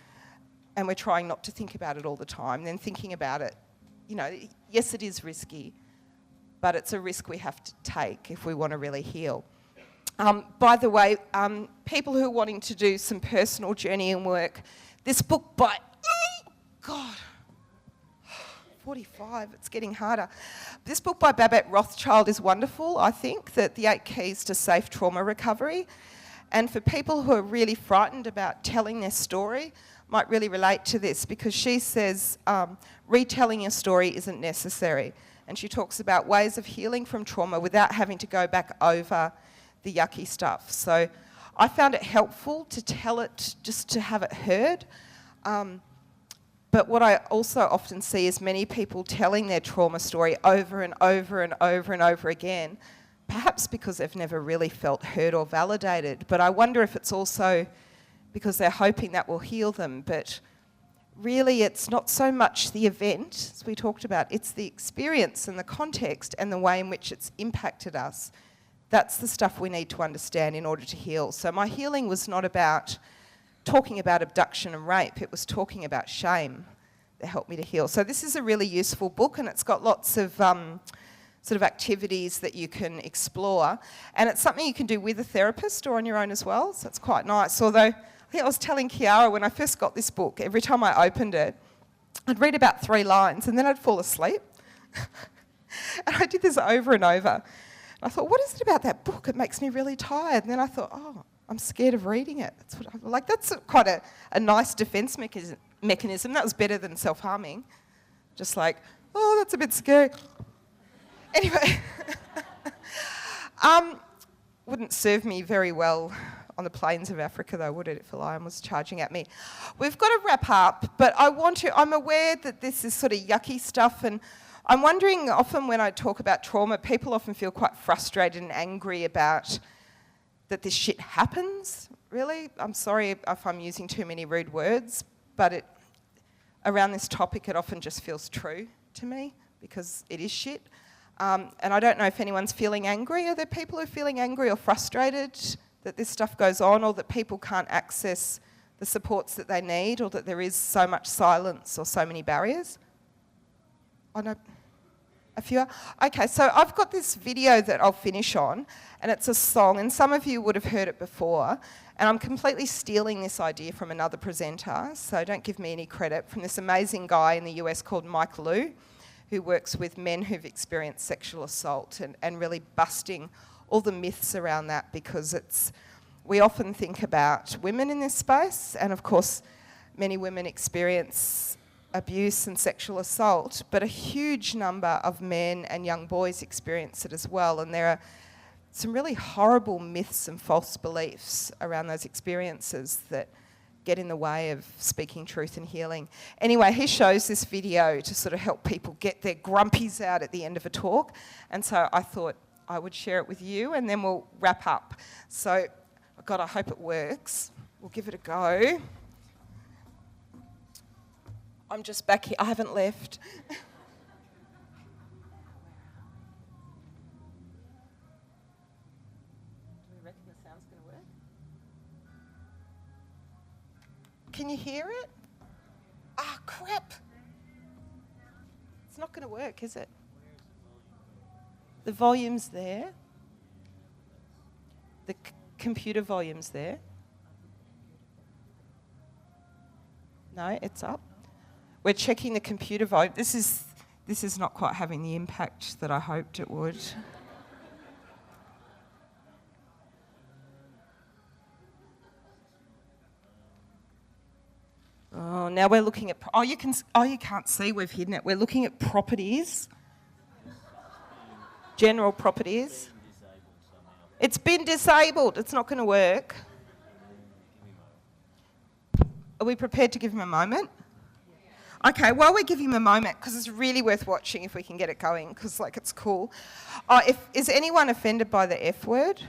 and we're trying not to think about it all the time, then thinking about it, you know, yes, it is risky, but it's a risk we have to take if we want to really heal. By the way, people who are wanting to do some personal journeying work, this book by, God, 45, it's getting harder. This book by Babette Rothschild is wonderful, I think, that the 8 Keys to Safe Trauma Recovery. And for people who are really frightened about telling their story, might really relate to this, because she says retelling your story isn't necessary. And she talks about ways of healing from trauma without having to go back over the yucky stuff. So I found it helpful to tell it, just to have it heard. But what I also often see is many people telling their trauma story over and over and over and over again, perhaps because they've never really felt heard or validated. But I wonder if it's also because they're hoping that will heal them. But really, it's not so much the event, as we talked about, it's the experience and the context and the way in which it's impacted us. That's the stuff we need to understand in order to heal. So my healing was not about talking about abduction and rape, it was talking about shame that helped me to heal. So this is a really useful book, and it's got lots of sort of activities that you can explore, and it's something you can do with a therapist or on your own as well, so it's quite nice. Although I think I was telling Kiara when I first got this book, every time I opened it, I'd read about 3 lines and then I'd fall asleep. And I did this over and over. I thought, what is it about that book? It makes me really tired. And then I thought, oh, I'm scared of reading it. That's what I'm like. That's quite a nice defence mechanism. That was better than self-harming. Just like, oh, that's a bit scary. Anyway, wouldn't serve me very well on the plains of Africa, though, would it, if a lion was charging at me? We've got to wrap up, but I'm aware that this is sort of yucky stuff, and I'm wondering, often when I talk about trauma, people often feel quite frustrated and angry about that this shit happens, really. I'm sorry if I'm using too many rude words, but around this topic, it often just feels true to me, because it is shit. And I don't know if anyone's feeling angry. Are there people who are feeling angry or frustrated that this stuff goes on, or that people can't access the supports that they need, or that there is so much silence or so many barriers? I know a few are. Okay, so I've got this video that I'll finish on, and it's a song, and some of you would have heard it before, and I'm completely stealing this idea from another presenter, so don't give me any credit, from this amazing guy in the US called Mike Liu, who works with men who've experienced sexual assault and really busting all the myths around that, because we often think about women in this space, and of course many women experience abuse and sexual assault, but a huge number of men and young boys experience it as well, and there are some really horrible myths and false beliefs around those experiences that get in the way of speaking truth and healing. Anyway, he shows this video to sort of help people get their grumpies out at the end of a talk, and so I thought I would share it with you, and then we'll wrap up. So, God, I hope it works. We'll give it a go. I'm just back here. I haven't left. Do we reckon the sound's going to work? Can you hear it? Ah, crap. It's not going to work, is it? The volume's there. The computer volume's there. No, it's up. We're checking the computer volume. This is not quite having the impact that I hoped it would. Oh, now we're looking at... you can't see, we've hidden it. We're looking at properties. General properties. It's been disabled. It's not going to work. Are we prepared to give him a moment? Okay, while we give him a moment, because it's really worth watching if we can get it going, because it's cool. Is anyone offended by the F word?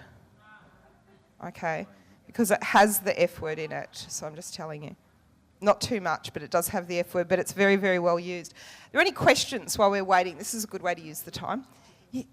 Okay, because it has the F word in it, so I'm just telling you. Not too much, but it does have the F word, but it's very, very well used. Are there any questions while we're waiting? This is a good way to use the time. Yep.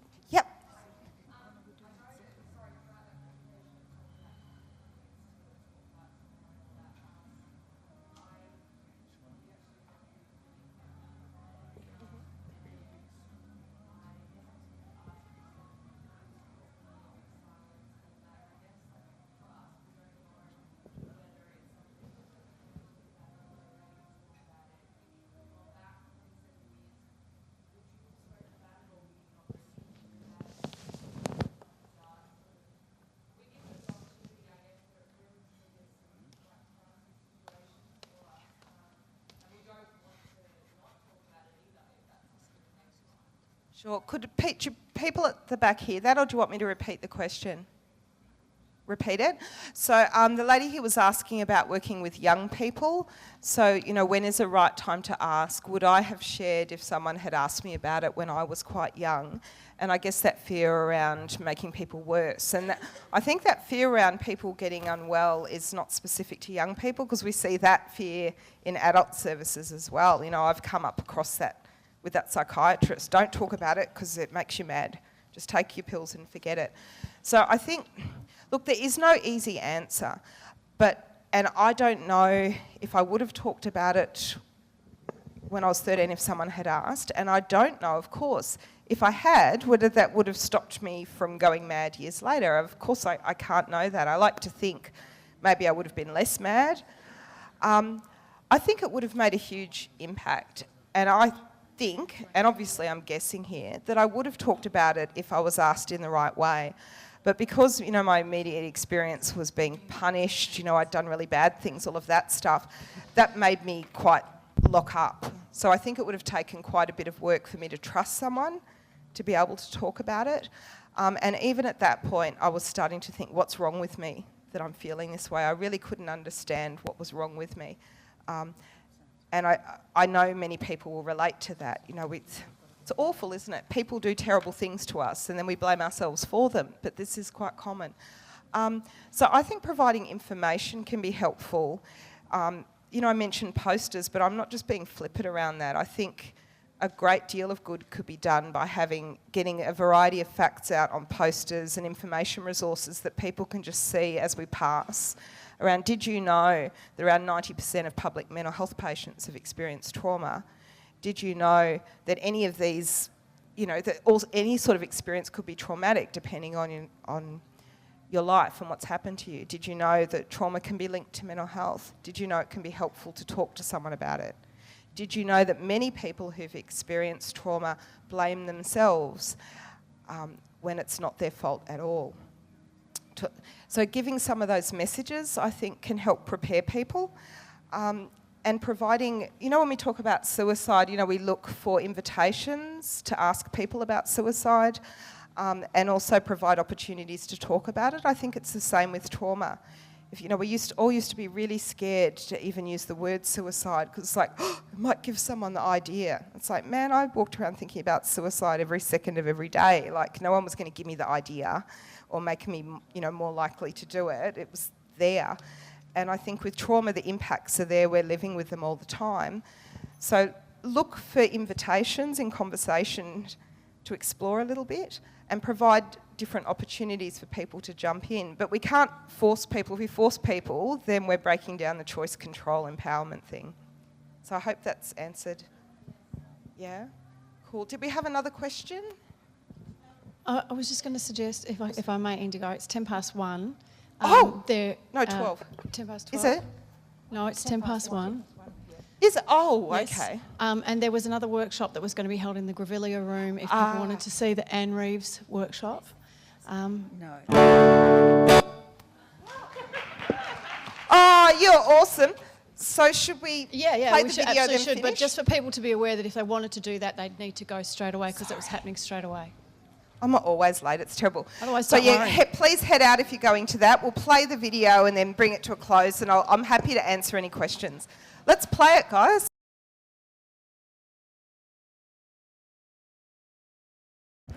Sure. Could people at the back hear that, or do you want me to repeat the question? Repeat it. So the lady here was asking about working with young people. So, when is the right time to ask? Would I have shared if someone had asked me about it when I was quite young? And I guess that fear around making people worse. And I think that fear around people getting unwell is not specific to young people, because we see that fear in adult services as well. I've come up across that with that psychiatrist. Don't talk about it because it makes you mad. Just take your pills and forget it. So I think, look, there is no easy answer, and I don't know if I would have talked about it when I was 13 if someone had asked, and I don't know, of course, if I had, whether that would have stopped me from going mad years later. Of course, I can't know that. I like to think maybe I would have been less mad. I think it would have made a huge impact, and I think, and obviously I'm guessing here, that I would have talked about it if I was asked in the right way. But because, my immediate experience was being punished, I'd done really bad things, all of that stuff, that made me quite lock up. So I think it would have taken quite a bit of work for me to trust someone to be able to talk about it. And even at that point, I was starting to think, what's wrong with me that I'm feeling this way? I really couldn't understand what was wrong with me. And I know many people will relate to that. It's awful, isn't it? People do terrible things to us and then we blame ourselves for them, but this is quite common. So I think providing information can be helpful. I mentioned posters, but I'm not just being flippant around that. I think a great deal of good could be done by getting a variety of facts out on posters and information resources that people can just see as we pass. Around, did you know that around 90% of public mental health patients have experienced trauma? Did you know that any of these, any sort of experience could be traumatic depending on your life and what's happened to you? Did you know that trauma can be linked to mental health? Did you know it can be helpful to talk to someone about it? Did you know that many people who've experienced trauma blame themselves when it's not their fault at all? So giving some of those messages, I think, can help prepare people. And providing, when we talk about suicide, we look for invitations to ask people about suicide and also provide opportunities to talk about it. I think it's the same with trauma. We all used to be really scared to even use the word suicide because it's like, it might give someone the idea. It's like, man, I walked around thinking about suicide every second of every day. Like, no one was going to give me the idea or make me, more likely to do it. It was there. And I think with trauma, the impacts are there. We're living with them all the time. So look for invitations in conversation to explore a little bit and provide different opportunities for people to jump in. But we can't force people. If we force people, then we're breaking down the choice, control, empowerment thing. So I hope that's answered. Yeah? Cool. Did we have another question? I was just going to suggest, if I may, Indigo, it's 1:10. Oh! They're, No, 12. 12. Is it? No, it's 1:10. Is it? Oh, Yes. okay. And there was another workshop that was going to be held in the Grevillea room if people wanted to see the Anne Reeves workshop. No. Oh, you're awesome. So should we play we the should, video absolutely then should, but finish? just for people to be aware that if they wanted to do that, they'd need to go straight away because it was happening straight away. I'm not always late, it's terrible. Otherwise, so don't yeah, worry. please head out if you're going to that. We'll play the video and then bring it to a close, and I'm happy to answer any questions. Let's play it, guys.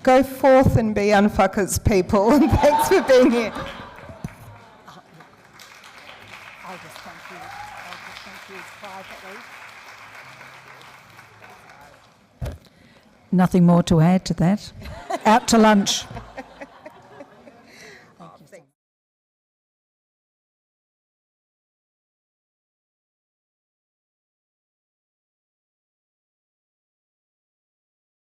Go forth and be unfuckers, people, and thanks for being here. I'll just thank you privately. Nothing more to add to that. Out to lunch.